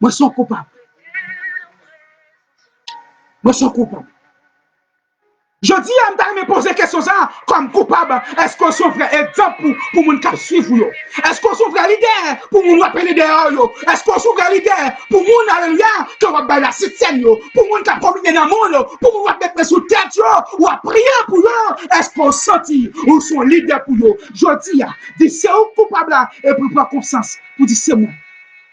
Speaker 1: Moi, je suis coupable. Moi, je suis coupable. Je dis à me poser question ça comme coupable. Est-ce qu'on sont vrai exemple pour mon cap suivre? Est-ce qu'on sont vrai leader pour mon appeler dehors? Est-ce qu'on sont vrai leader pour mon alléluia que on va la septième pour mon cap communier dans le monde pour mon mettre sous tête ou à prier pour eux? Est-ce qu'on sentit ou sont leader pour eux? Je dis c'est où coupable et pour prendre conscience pour dire c'est moi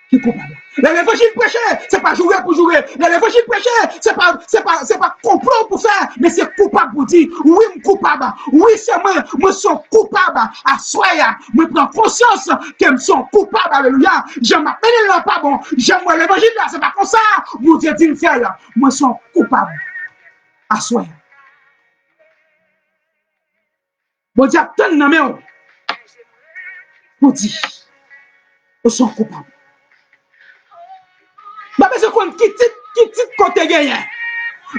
Speaker 1: qui est coupable. L'évangile prêché, c'est pas jouer pour jouer. L'évangile prêché, c'est pas complot pour faire, mais c'est coupable pour dire, oui, je suis coupable. Oui, c'est moi, je suis coupable. À soi, je prends conscience que je suis coupable. Alléluia. Je m'appelle là, pas bon. J'aime l'évangile là, c'est pas comme ça. Vous Dieu dit, faire, moi, je suis coupable. À soi. Bon Dieu, attends, non, mais, pour dire, je suis coupable. Bah besoin qu'on qui côté gagnant.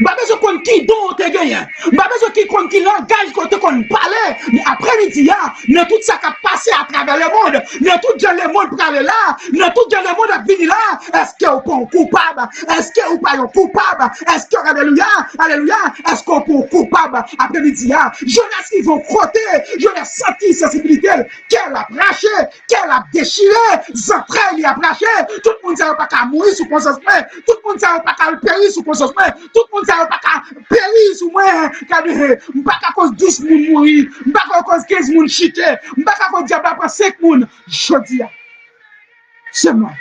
Speaker 1: Bah besoin qu'on qui don te gagnant. Bah besoin qui langage côté qu'on parler. Mais après midi dans tout ça qui a passé à travers le monde, dans tout le monde pour aller là, dans tout le monde à venir là, est-ce que vous pas coupable? Est-ce que vous pas coupable? Est-ce que alléluia, alléluia, est-ce qu'on peut coupable après midi Jonas qui vont crotter, Jonas senti sensibilité qu'elle a braché, qu'elle a déchiré, entrailles a braché, tout le monde ne pas qu'à mourir sous conscience, tout le monde ne pas qu'à périr sous conscience, tout le monde ne pas qu'à périr sous moi, pas qu'à cause 12 moun mourir, pas qu'à cause 15 moun chité, pas qu'à cause diable après 5 moun. Je dis, c'est moi.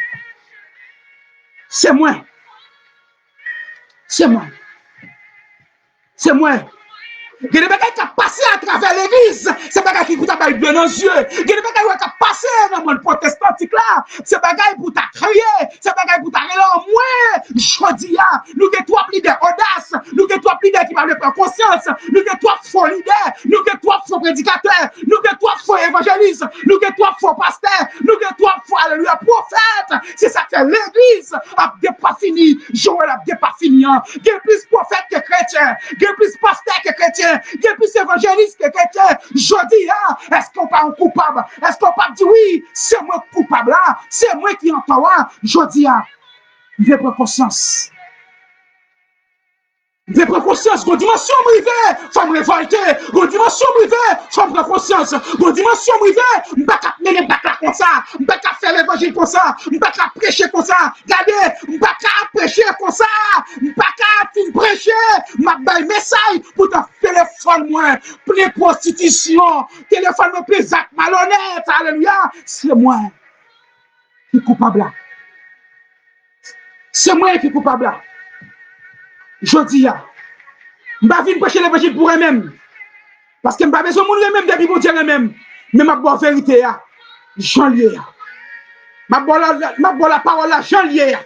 Speaker 1: C'est moi. C'est moi. C'est moi. Il y a des bagages qui passé à travers l'église. C'est des bagages qui coûtent à bien dans les yeux. Il y a des bagages qui passé dans le monde protestantique là. C'est des bagages pour t'accueillir. C'est des bagages pour t'arrêter en moins. Je dis, nous avons trois leaders audace. Nous avons trois leaders qui parlent de conscience. Nous avons trois faux leaders. Nous avons trois faux prédicateurs. Nous avons trois faux évangélistes. Nous avons trois faux pasteurs. Nous avons trois faux alléluia prophètes. C'est ça que l'église a pas fini. Joël a pas fini. Il y a plus prophètes que chrétiens. Il y a plus pasteurs que chrétiens. Il y a plus évangélistes que chrétiens. Je dis, est-ce qu'on pas un coupable? Est-ce qu'on pas dit oui, c'est moi coupable là? C'est moi qui entends. Je dis, je vais prendre conscience. Je prends conscience, une dimension privée, faut me révolter, une dimension privée, faut me prendre conscience, une dimension privée, je ne peux pas mener comme ça, je ne peux pas faire l'évangile comme ça, je ne peux pas prêcher comme ça, regardez, je ne peux pas prêcher comme ça, je ne peux pas prêcher, je vais message pour te téléphone moi, plein prostitution, téléphone me plein actes malhonnêtes, alléluia, c'est moi qui est coupable là. C'est moi qui est coupable là. Je dis, je ne vais pas venir prêcher l'évangile pour eux-mêmes. Parce que je n'ai pas besoin de eux-mêmes, depuis mon Dieu eux-mêmes. Mais ma bonne vérité, j'en lié. Ma bonne la parole, j'en lié.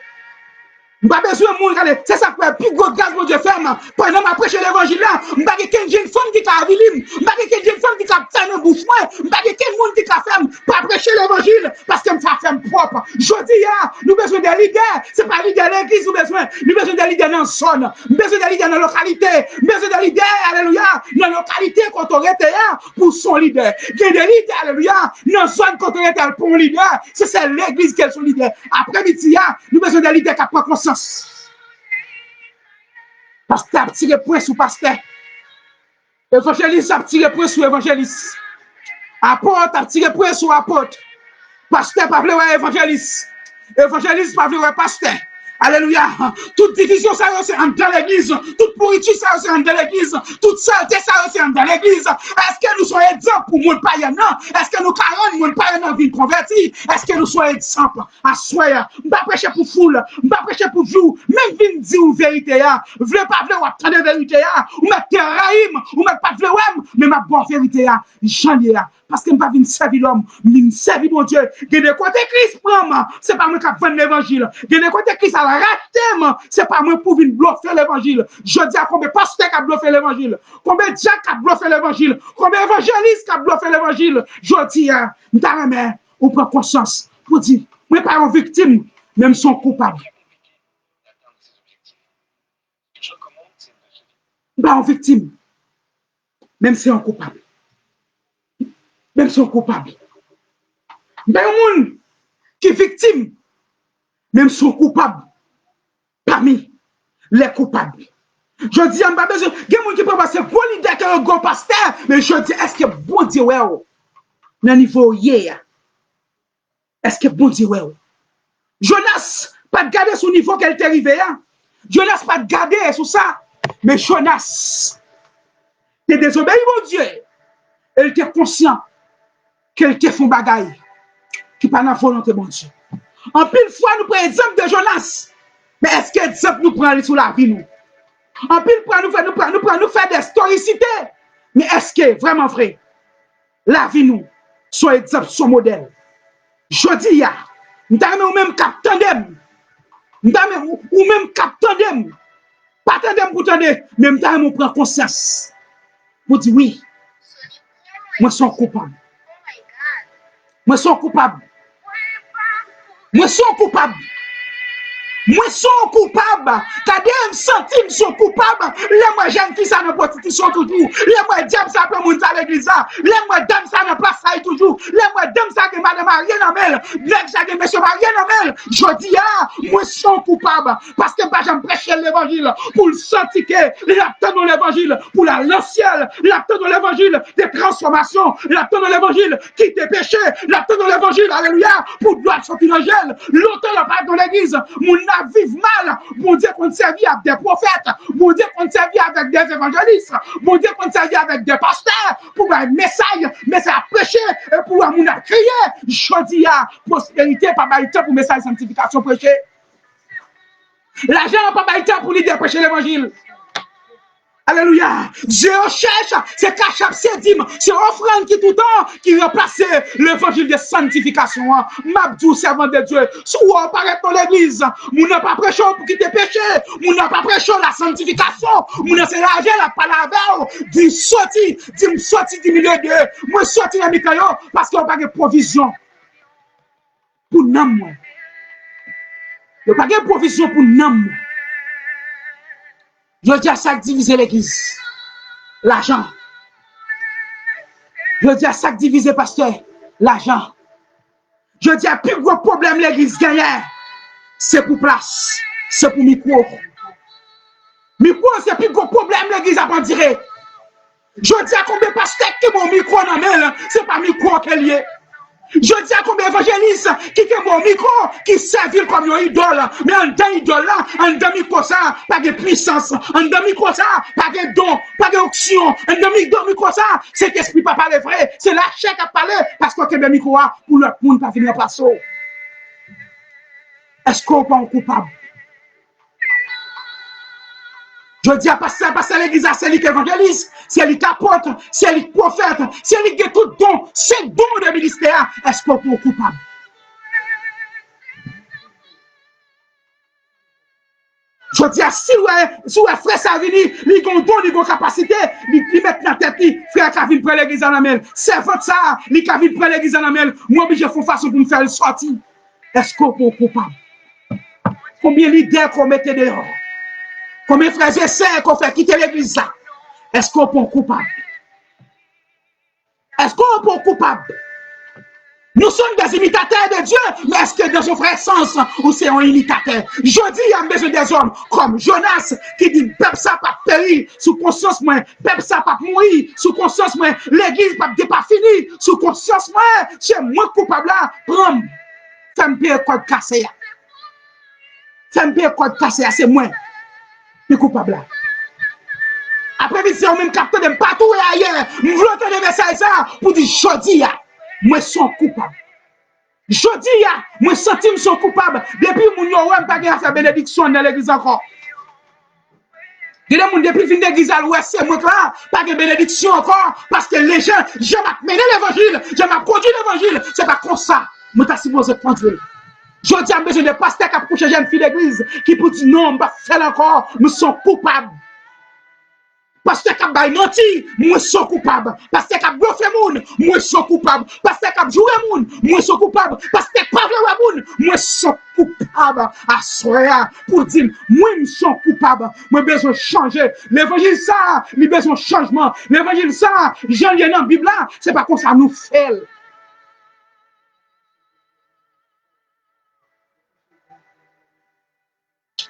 Speaker 1: Je n'ai pas besoin de monde. C'est ça que le plus gros gaz que Dieu fait. Pendant que je prêche l'évangile, je n'ai pas besoin d'une femme qui a avilé. Je n'ai pas besoin d'une femme qui a fait un bouche. Je n'ai pas besoin de monde qui a fait pour prêcher l'évangile. Parce que je fais femme propre. Je dis, nous avons besoin de leaders. Ce n'est pas leader de l'église, nous avons besoin. Nous avons besoin de leaders dans la zone. Nous avons besoin de leaders dans la localité. Nous avons besoin de leaders, alléluia, dans la localité quand on était pour son leader. Il y a des leaders, alléluia, dans la zone quand on était pour un leader. C'est l'église qui est son leader. Après-midi, nous avons besoin de leaders qui prennent conscience. Pasteur a tiré point sur pasteur. Évangéliste a tiré point sur évangéliste. Apôtre a tiré point sur apôtre. Pasteur pas vouloir évangéliste. Évangéliste pas vouloir pasteur. Alléluia. Toute division, ça c'est dans l'église. Toute pourriture, ça c'est dans l'église. Toute saleté, ça c'est dans l'église. Est-ce que nous sommes exemples pour mon païen? Est-ce que nous carons mon païen dans vie convertie? Est-ce que nous sommes exemples? À soi, je ne pas prêcher pour foule, je ne pas prêcher pour vous. Même vin dire la vérité. Vous ne pas vouloir attendre la vérité. Ou mettre terraïm, ou mettre pas vouloir, mais ma bonne vérité. J'en ai. Parce que je ne pas venir servir l'homme, je servir mon Dieu. Il y a des côtés Christ prend, c'est pas moi qui vends l'évangile. Il y a des côtés Christ a raté, c'est pas moi pour venir bluffer l'évangile. Je dis à combien de pasteurs qui ont bluffé l'évangile, combien de gens qui ont bluffé l'évangile, combien d'évangélistes qui ont bluffé l'évangile. Je dis, on prend conscience pour dire, moi pas une victime, même sont coupables. Pas une victime, même si on coupable. Même sont coupables. Mais les gens qui sont victimes, même sont coupables parmi les coupables. Je dis, il y a des gens qui peuvent passer pour l'idée que un grand pasteur, mais je dis, est-ce que bon Dieu, dans le niveau hier, est-ce que bon Dieu, Jonas, pas de garder son niveau qu'elle est arrivée. Jonas, pas de garder sur ça. Mais Jonas, il est désobéi, mon Dieu. Elle était conscient qu'elle te font bagaille qui pas dans la volonté de Dieu. En pile fois, nous prenons exemple de Jonas. Mais est-ce que exemple nous prenons sur la vie nous? En pile fois, nous faisons des historicités. Mais est-ce que vraiment vrai? La vie nous, son exemple, son modèle. Je dis, nous avons même cap tandem. Nous avons même cap tandem. Pas tandem pour tandem, mais nous avons pris conscience. Pour dire oui, moi je suis coupable. Moi, je suis coupable. Moi, je suis coupable. Moi, je suis coupable. T'as un centime, je suis coupable. Les moi, j'aime qui ça dans la prostitution toujours. Les moi, j'aime ça pour monter à l'église. Les moi, j'aime ça dans la place toujours. Les moi, j'aime ça que madame a rien à mêler. Les ça que monsieur a rien à mêler. Je dis, moi, je suis coupable. Parce que j'aime prêcher l'évangile pour le sentir que l'attendre de l'évangile pour la l'ancienne, l'attendre de l'évangile des transformations, l'attendre de l'évangile qui t'est péché, l'attendre de l'évangile, alléluia, pour gloire sortir dans gel. L'auteur n'a pas dans l'église, mon vivre mal, bon Dieu qu'on servit avec des prophètes, bon Dieu qu'on servit avec des évangélistes, bon Dieu qu'on servit avec des pasteurs, pour un message à prêcher, et pour un monde à crier. Je dis à prospérité, pas mal temps pour message sanctification prêcher. L'argent n'a pas mal temps pour l'idée prêcher l'évangile. Alléluia. Dieu cherche, c'est cachap, c'est dîme, c'est offrande qui tout le temps qui remplace l'évangile de sanctification. Mabdou, servant de Dieu. Si vous apparaît dans l'église, vous n'avez pas prêché pour quitter péché, vous n'avez pas prêché la sanctification, vous n'avez pas l'argent, la parole, dit sorti du milieu de moi, sorti dans mes caillots, parce qu'on n'a pas de provision pour nous. Il n'y a pas de provision pour nous. Je dis à ça que diviser l'église. L'argent. Je dis à ça que diviser pasteur. L'argent. Je dis à plus gros problème l'église gagne. C'est pour place. C'est pour micro. Micro, c'est plus gros problème l'église à pas dire. Je dis à combien de pasteurs qui mon micro dans main, c'est pas micro qu'elle y est. Je dis à combien d'évangélistes qui ont mon micro, qui servent comme un idole. Mais en dedans idole là, en dedans micro ça, pas de puissance. En dedans micro ça, pas de don, pas d'onction. En dedans micro ça, c'est qu'esprit pas parler vrai. C'est la chair qui a parlé parce qu'on a un micro pour le monde pas venir passer. Est-ce qu'on est coupable? Je dis à pasteur l'église, c'est lui qui évangéliste, c'est lui qui apporte, c'est lui qui prophète, c'est lui qui a tout don, c'est don de ministère. Est-ce qu'on est coupable? Je dis à si vous frère Savini, il a un don, il a une capacité, il met dans la tête, frère Kavin prend l'église en amène. C'est votre ça, il Kavin prend l'église en amène. Moi, je fais façon pour me faire le sortir. Est-ce qu'on est coupable? Combien d'idées qu'on mettait dehors? Combien de frères et sœurs qu'on fait quitter l'église là? Est-ce qu'on est coupable? Est-ce qu'on est coupable? Nous sommes des imitateurs de Dieu, mais est-ce que dans son vrai sens, ou c'est un imitateur? Je dis, il y a besoin des hommes comme Jonas qui dit, peuple ça pas périr sous conscience moi, peuple ça pas mourir sous conscience moi, l'église pas fini sous conscience moi, c'est moi coupable là, prends, fais-moi payer code cassé. Fait me payer code cassé, c'est moi. Qui coupable là. Après, midi, on même capté de partout et ailleurs. Je voulais entendre message ça pour dire, jodi, moi, suis coupable. Jodi, moi, senti, je suis coupable. Depuis, mon yo, ouais, pas de faire bénédiction dans l'église encore. Depuis fin d'église, ouais, c'est moi là, pas de bénédiction encore, parce que les gens, je m'ai mené l'évangile, je m'ai produit l'évangile. C'est pas comme ça. Moi, t'as supposé conduire. Je dis à besoin de pasteur qui a couché jeune fille d'église, qui peut dire non, je ne vais pas faire encore, je suis coupable. Pasteur qui a menti, moi je suis coupable. Pasteur qui a bluffé moun, moi je suis coupable. Pasteur qui a joué moun, moi je suis coupable. Pasteur qui a parlé moun, moi je suis coupable. À soir pour dire, moi je suis coupable. Moi j'ai besoin de changer. L'évangile ça, il a besoin de changement. L'évangile ça, j'en ai dans la Bible là, c'est pas comme ça nous fait.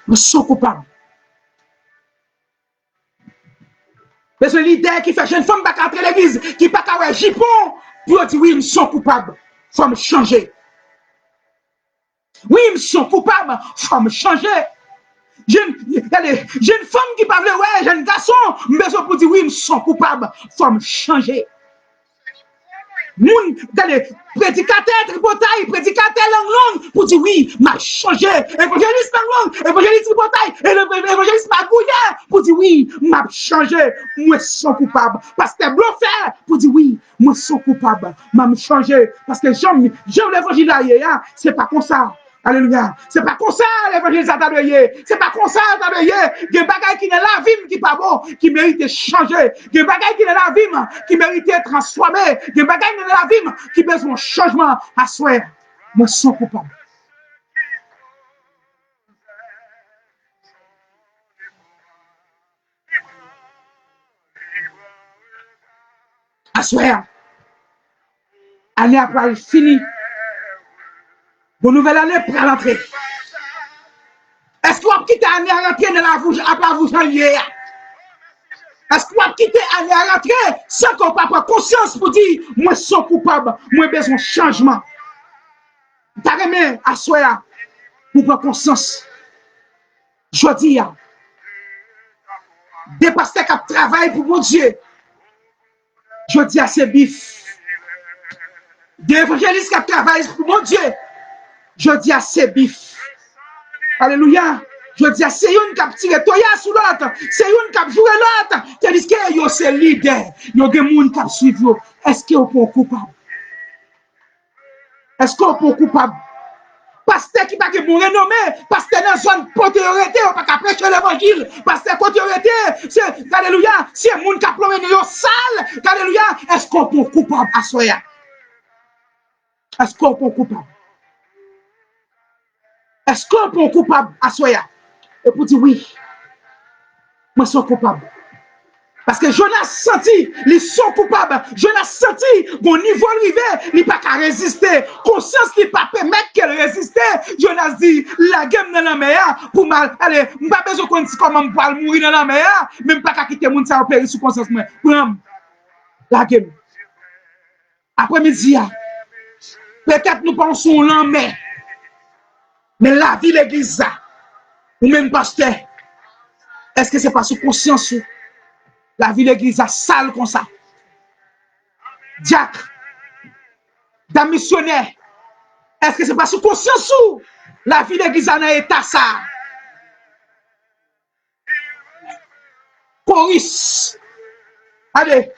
Speaker 1: Nous sommes coupables. Mais ce leader qui fait jeune femme pas entrer l'église, qui pas qu'à jipon, pour dire oui, ils sont coupables, il faut me changer. Oui, ils sont coupables, il faut me changer. Jeune femme qui parle, ouais, jeune garçon, mais pour dire oui, ils sont coupables, il faut me changer. Moun, prédicateur, tripotaille, prédicateur langue, pour dire oui, m'a changé. Évangéliste langue, évangéliste tripotaille, évangéliste magouillard, pour dire oui, m'a changé. Moi, je suis coupable. Parce que bluffeur, pour dire oui, moi, je suis coupable. M'a changé. Parce que j'aime l'évangile là, c'est pas comme ça. Alléluia. C'est pas comme ça l'évangile ça t'a donné. C'est pas comme ça t'a donné. Il y a des bagages qui dans la vie qui pas bon, qui méritent de changer. Il y a des bagages qui dans la vie qui méritent d'être transformés. Il y a des bagages dans la vie qui besoin de changement à soi. Moi, je suis coupable. À soi. Année après fini. Bonne nouvelle année pour l'entrée. Est-ce que vous avez quitté l'année à rentrer dans la bouche après vous janvier? Est-ce que vous avez quitté l'année à rentrer sans qu'on ne prenne conscience pour dire moi je suis coupable, moi j'ai besoin de changement? T'as remis à soi pour prendre conscience. Je dis, des pasteurs qui travaillent pour mon Dieu, je dis à ces bifs. Des évangélistes qui travaillent pour mon Dieu, je dis à ces bifs. Alléluia. Je dis, c'est une qui a tiré Toya sur l'autre. C'est une qui a joué l'autre. Tandis que yo c'est leader. Yo des gens qui suivent. Est-ce que vous êtes coupable? Est-ce que vous êtes coupable? Pasteur qui n'a pas de bon renommé. Pasteur dans la zone potéorité. On n'a pas prêcher l'évangile. Pasteur potéorité. C'est, alléluia. C'est un monde qui a plombé dans le sale. Alléluia. Est-ce que vous êtes coupable à soya? Est-ce que vous êtes coupable? Est-ce que vous êtes coupable à soya? Et pour dire oui, moi je suis coupable. Parce que Jonas senti, ils sont coupables. Jonas senti, mon niveau arrivé, il n'a pas résister. Conscience n'est pas permettre qu'elle résiste. Jonas dit, la game dans la mer, pour mal, allez, je n'ai pas besoin de dire comment je peux mourir dans la mer, même pas qu'à quitter mon ça opérer sous conscience. La game. Après-midi, peut-être nous pensons en mer, mais la vie l'église, ou même pasteur, est-ce que c'est pas sous conscience? La vie l'église a sale comme ça. Diacre, d'un missionnaire, est-ce que c'est pas sous conscience? La vie l'église a un état ça. Chorus, allez,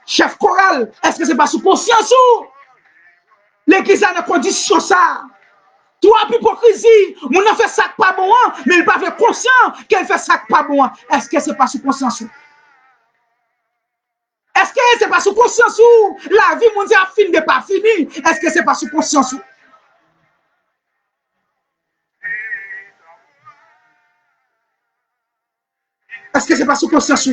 Speaker 1: chef choral, est-ce que c'est pas sous conscience? L'église a une condition ça. Toi, hypocrisie, mon a fait ça pas bon, mais il n'a pas fait conscient qu'elle fait ça pas bon. Est-ce que c'est pas sous conscience? Est-ce que c'est pas sous conscience? La vie mondiale fini n'est pas fini. Est-ce que c'est pas sous conscience? Est-ce que c'est pas sous conscience?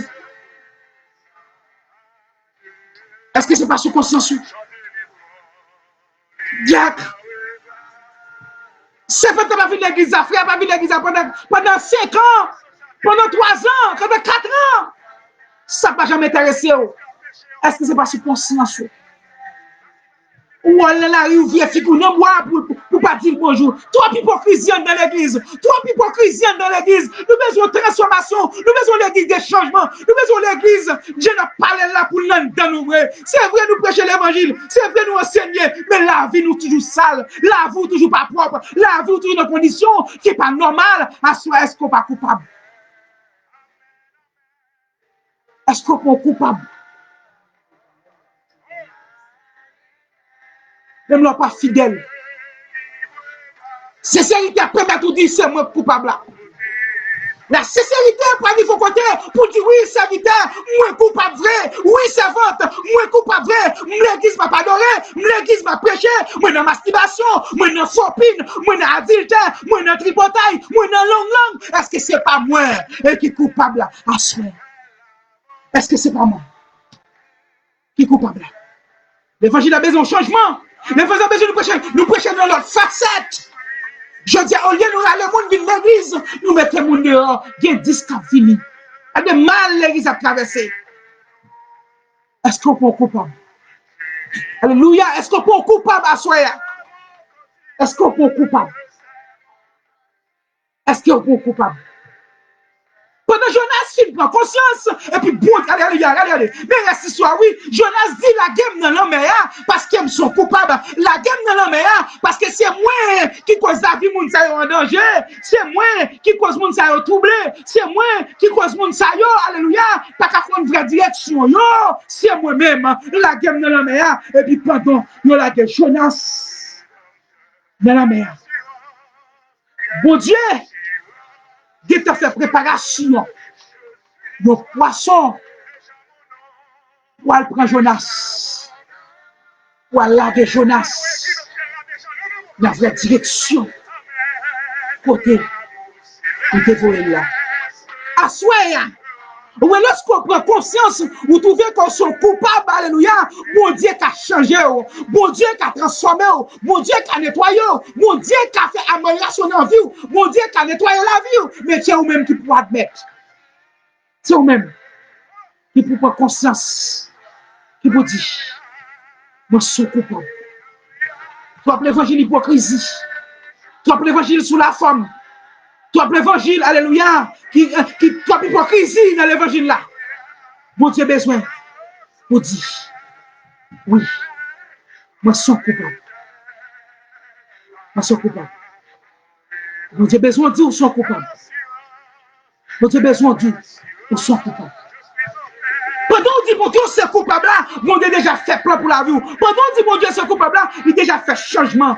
Speaker 1: Est-ce que c'est pas sous conscience? Diacre. C'est fait la vie de l'église, frère, la vie de l'église pendant 5 ans, pendant 3 ans, pendant 4 ans. Ça ne va jamais intéresser. Est-ce que c'est pas sous conscience? Ou elle a la rue, vieille fille, pour pour pas dire bonjour. Trop hypocrisie dans l'église. Trop hypocrisie dans l'église. Nous besoin de transformation. Nous besoin de l'église de changement. Nous besoin de l'église. Dieu n'a pas là pour nous dans nous. C'est vrai, nous prêcher l'évangile. C'est vrai, nous enseigner. Mais la vie nous toujours sale. La vie toujours pas propre. La vie toujours dans une condition qui n'est pas normale. À soi, est-ce qu'on pas coupable? Est-ce qu'on est coupable? Même là, pas fidèle. Sincérité, après, tout dit, c'est moi coupable là. La sincérité, pas il faut côté pour dire oui, serviteur, moi coupable vrai, oui, servante, moi coupable vrai, l'église m'a pas adoré, l'église m'a prêché, moi dans masturbation, moi dans fopine, moi dans adultère, moi dans tripotaille, moi dans langue. Est-ce que c'est pas moi qui est coupable là? Est-ce que c'est pas moi qui est coupable là? L'évangile a besoin de changement. L'évangile a besoin de nous prêcher dans notre facette. Je dis, au lieu de nous aller au monde de l'église, nous mettons le monde dehors, il y a 10 qui fini. Il y a des mal l'église à traverser. Est-ce qu'on peut coupable? Alléluia. Est-ce qu'on peut coupable à soi? Est-ce qu'on peut coupable? Est-ce qu'on peut coupable? Pendant Jonas, il prend conscience. Et puis, bon, regardez. Mais reste histoire, oui. Jonas dit la game dans l'homme parce qu'ils sont coupables. La game dans l'homme parce que c'est moi qui cause la vie moun sa en danger. C'est moi qui cause moun sa troublé. C'est moi qui cause moun sa alléluia. Pas qu'à faire une vraie direction. C'est moi-même. La game dans l'homme et puis, pendant, la guerre Jonas dans la mer. Bon Dieu. Dieu t'a fait préparation. Le poisson, pour aller prendre Jonas, pour aller laguer Jonas, dans la direction, côté, il dévoile là. Assoya, ou lorsqu'on prend conscience, vous trouvez qu'on sont coupables, alléluia, mon Dieu qui a changé, mon Dieu qui a transformé, mon Dieu qui a nettoyé, mon Dieu qui a fait amélioration dans la vie, mon Dieu qui a nettoyé la vie, mais c'est vous-même qui pouvez admettre. C'est vous-même qui pouvez prendre conscience, qui vous dit, moi, je suis coupable. Tu as l'évangile hypocrisie, tu as l'évangile sous la forme, tu as l'évangile, alléluia, qui tu as hypocrisie dans l'évangile là. Mon Dieu besoin pour dire, oui, moi, je suis coupable. Moi, je suis coupable. Mon Dieu besoin de dire, je suis coupable. Mon Dieu besoin de dire, je suis coupable. Pendant on dit, mon Dieu, c'est coupable là, mon Dieu déjà fait plan pour la vie. Pendant on dit, mon Dieu, c'est coupable là, il a déjà fait changement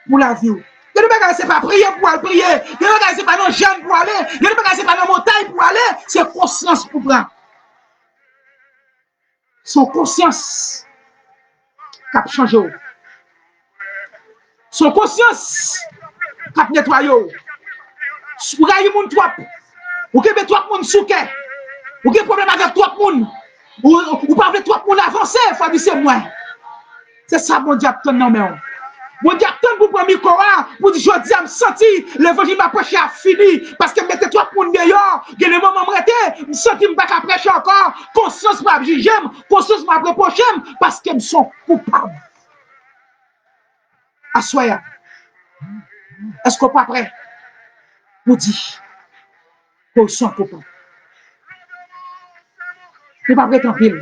Speaker 1: pour la vie. Il ne peut pas prier pour aller prier. Il ne peut pas dans jeûne pour aller. Il ne peut pas dans montagne pour aller. C'est conscience pour prendre. Son conscience qui a changé. Son conscience qui a nettoyé. Vous avez mon trop. Vous avez trop de monde souqué. Vous avez problème avec trop de monde. Vous pas avec trop de monde avancer. Il faut dire c'est moi. C'est ça mon diable non mais. Mon diable pour prendre micro pour dire je dis à me sentir l'évangile m'a prêché à fini parce que mettez trop de monde dehors. Il y a des moments m'arrêter, me sentir me pas prêcher encore. Conscience m'a juger, conscience m'a reprocher parce qu'ils me sont coupables. Assoya. Est-ce qu'on pas prêt pour dire qu'ils sont coupables? Nous pas prêt tant pis.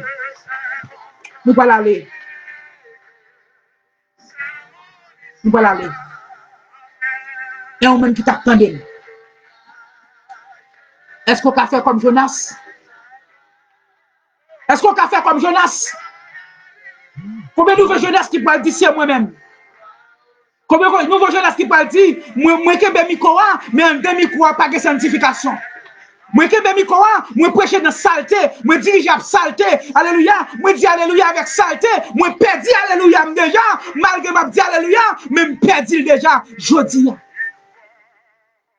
Speaker 1: Nous pas l'aller. Nous pas l'aller. Et on même qui t'attendait. Est-ce qu'on peut faire comme Jonas? Est-ce qu'on peut faire comme Jonas? Combien de nouveaux Jonas qui parlent d'ici à moi-même? Combien de nouveaux Jonas qui parlent dire, moi qui ai micro, mais un demi-micro pas de sanctification. Moi qui ai micro, moi prêcher dans saleté, moi diriger à saleté, alléluia, moi dis alléluia avec saleté, moi perdu alléluia déjà, malgré ma dit alléluia, mais me perdu déjà, je dis.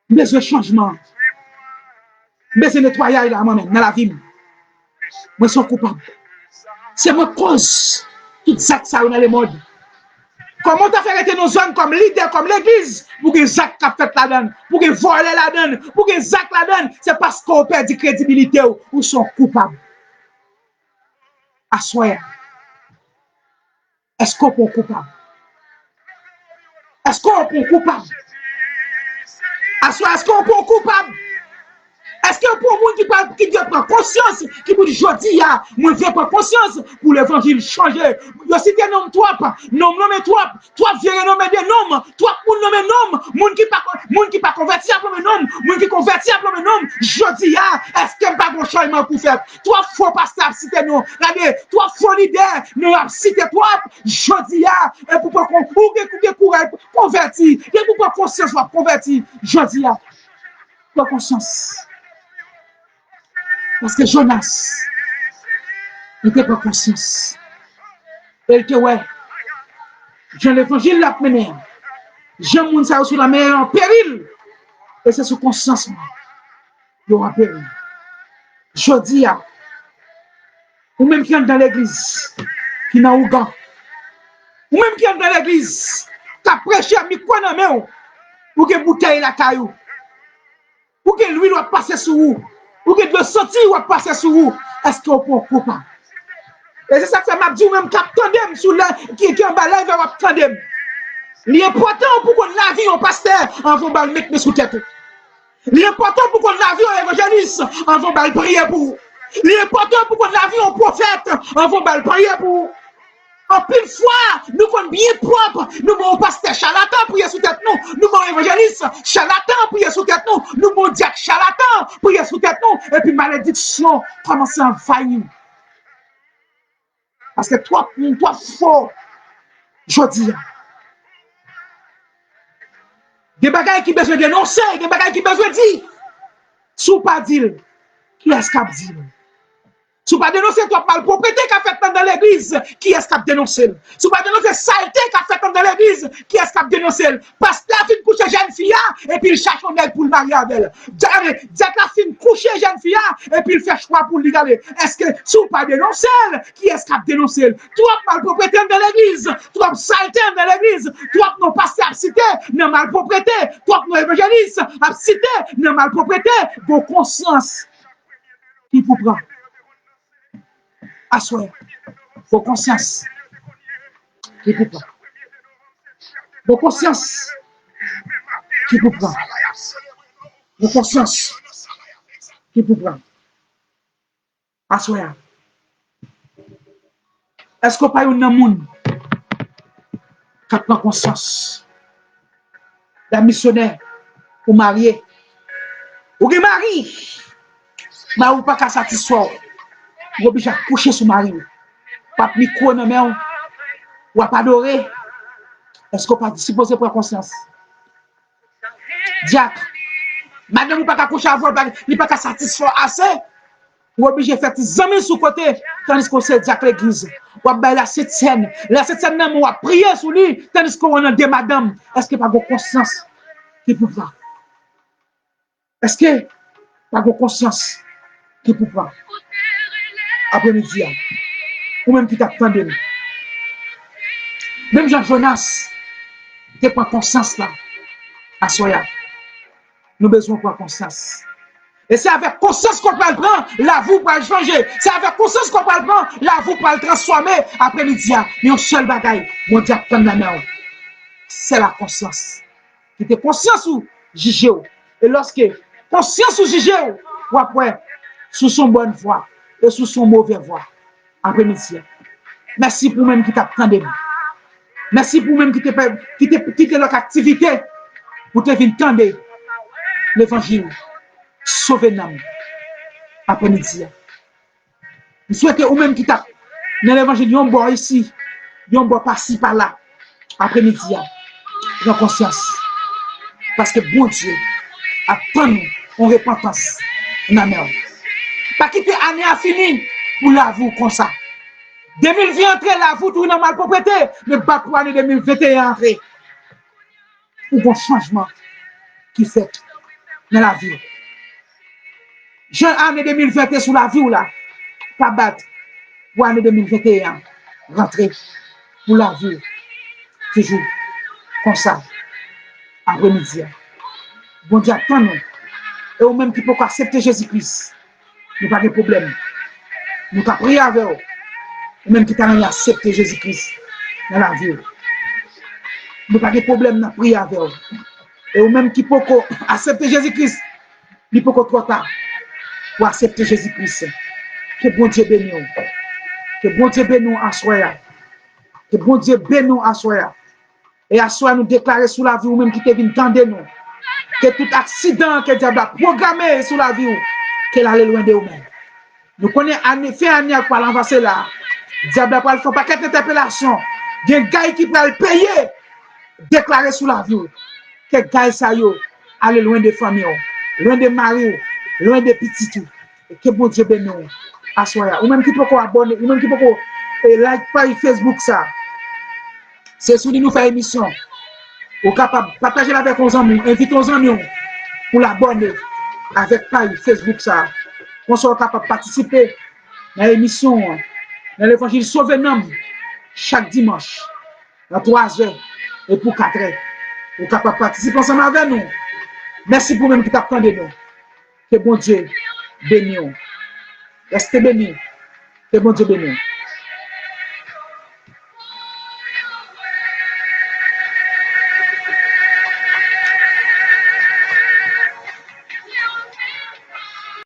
Speaker 1: Besoin de changement. Besoin de nettoyage là, moi-même, dans la vie. Moi, je suis coupable. C'est ma cause. Tout ça, ça, dans le monde. Comment tu as fait arrêter nos zones comme leader, comme l'église, pour que Zach a fait la donne, pour que voler la donne, pour que Zach la donne, c'est parce qu'on perd de crédibilité ou sont coupables. Assoya. Est-ce qu'on est coupable? Est-ce qu'on est coupable? Est-ce qu'on est coupable? Est-ce que pour monde qui doit prendre conscience, qui vous dit, je dis, moi, je prends conscience pour l'évangile changer. Je cite un nom, toi, nom nommé toi viens nommer des noms, toi, moun nommer nom, moun qui pas converti à premier nom, moun qui converti à premier nom, je dis, est-ce qu'il n'y a pas de changement pour faire? Toi, faut pas citer nous, regardez, toi, faut leader, nous citer toi, je dis, et pour pas qu'on courage, converti, et pour pas conscience soit converti, je dis, pas conscience. Parce que Jonas n'était pas conscience. Et il était, ouais, j'ai l'évangile la mené. J'ai mon ça sur la mer en péril. Et c'est sous conscience, il y aura péril. Je dis, ou même qui est dans l'église, qui n'a Ougan, ou même qui est dans l'église, qui a prêché à micro dans la main, ou qui bouteille la caillou, ou que l'huile va passer sur vous. Ou que de sortir ou passer sur vous, est-ce qu'on peut couper? Et c'est ça que m'a dit même qu'attendem sur la qui est en bas là, il va attendem. L'important pour qu'on la vie au pasteur, on va le mettre sous tête. L'important pour qu'on la vie au évangéliste, on va le prier pour. L'important pour qu'on la vie au prophète, on va le prier pour. En pile fois, nous sommes bien propres. Nous sommes pasteur charlatan pour y sous tête nous. Nous sommes évangélistes charlatan pour y sous tête nous. Nous sommes diacres charlatan pour y sous tête nous. Et puis malédiction commence à envahir. Parce que toi fort, je dis, des bagailles qui besoin de dénoncer, des bagailles qui besoin de dire. Sous pas dire, qui est-ce qu'a dit? Si vous ne dénoncez pas mal propriété qu'a fait dans l'église, qui est-ce qui a dénoncé? Si vous ne dénoncez saleté qu'a fait dans l'église, qui est-ce qui a dénoncé? Parce que la fille couche jeune fille et puis il cherche un pour le marier avec elle. Dites la fille couche jeune fille et puis il fait choix pour lui aller. Est-ce que si vous ne dénoncez pas, qui est-ce qui a dénoncé? Toi, mal propriété dans l'église, toi, saleté dans l'église, toi, non pasteur à cité, non mal propriété, toi, non évangéliste à cité, non mal propriété, vos consciences qui vous prend. Assoyez vos consciences qui vous prend. Vos consciences qui vous prend. Vos consciences qui vous prend. Assoyez. Est-ce que pas une monde qui prend conscience? La missionnaire ou mariée ou qui marie, mais ou pas qu'à satisfaire. Vous obligez à coucher sur mari. Pas de micro dans main ou à pas adorer. Est-ce qu'on pas supposé pour la conscience? Diacre, madame ou pas qu'à coucher avant, il pas qu'à satisfaire assez. Vous obligez à faire des amis sous côté, tandis qu'on sait diacre l'église. Ou à la septième. La septième, on va prier sur lui, tandis qu'on a des madame. Est-ce que pas de conscience qui peut pas? Est-ce que pas de conscience qui peut pas? Après-midi, ou même qui t'attendait. Même Jean-Jonas, tu n'as pas conscience là, à Soya. Nous avons besoin de conscience. Et c'est avec conscience qu'on peut le prendre, la vous pour le changer. C'est avec conscience qu'on peut le prendre, la vous pour le transformer. Après-midi, il y a un seul bagaille, mon Dieu, comme la main. C'est la conscience. Qui était conscience ou juger. Et lorsque conscience ou juger, ou après, sous son bonne voie. Et sous son mauvais voie. Après-midi. Merci pour même qui t'attendait. Merci pour même qui t'es leur activité. Pour te venir tendre l'évangile. Sauver l'âme. Après-midi. Je souhaite ou même qui t'a dans l'évangile, yon boit ici. Yon boit par-ci, par-là. Après-midi. J'ai conscience. Parce que bon Dieu attend-nous en repentance. Amen. Pas quitter année à fini pour l'avou comme ça. 2020 entrer l'avou tout dans mal propriété, mais pas pour l'année 2021 entrer. Pour un changement qui fait dans la vie. Jeune année 2020 sous la vie là, pas battre pour l'année 2021 rentrer pour la vie. Toujours comme ça. Après-midi. Bon Dieu attend nous. Et au même qui peut accepter Jésus-Christ. Nous pas de problème. Nous avons prié avec eux. Même qui t'a accepté Jésus-Christ dans la vie. nous pas de problème dans prier avec vous. Et ou même qui peut accepter Jésus-Christ, il peut trop tard pour accepter Jésus-Christ. Que bon Dieu bénisse. Que bon Dieu bénisse à soi. Que bon Dieu bénisse à soi. Et à soi nous déclarer sur la vie ou même qui te vient tendre nous. Que tout accident que diable a programmé sur la vie ou qu'elle allait loin de vous-même. Nous connaissons en effet un an pour l'envaser là. Diable a fait un paquet d'interpellations. Il y a un gars qui peut le payer. Déclarer sur la vie ou. Que gars ça yo aller loin des familles, loin des maris, loin des petits. Et que bon Dieu bénisse à soi. Ou même qui peut abonner, ou même qui peut like page Facebook ça. C'est sous nous faire émission. Ou capable partager avec vos amis, inviter vos amis pour l'abonner avec page Facebook ça. On soit capable de participer à l'émission dans l'évangile Sauver l'homme chaque dimanche à 3h et pour 4h. Vous êtes capable de participer ensemble avec nous. Merci pour même qui t'attendez nous. Que bon Dieu bénisse. Restez bénis. Que bon Dieu bénisse.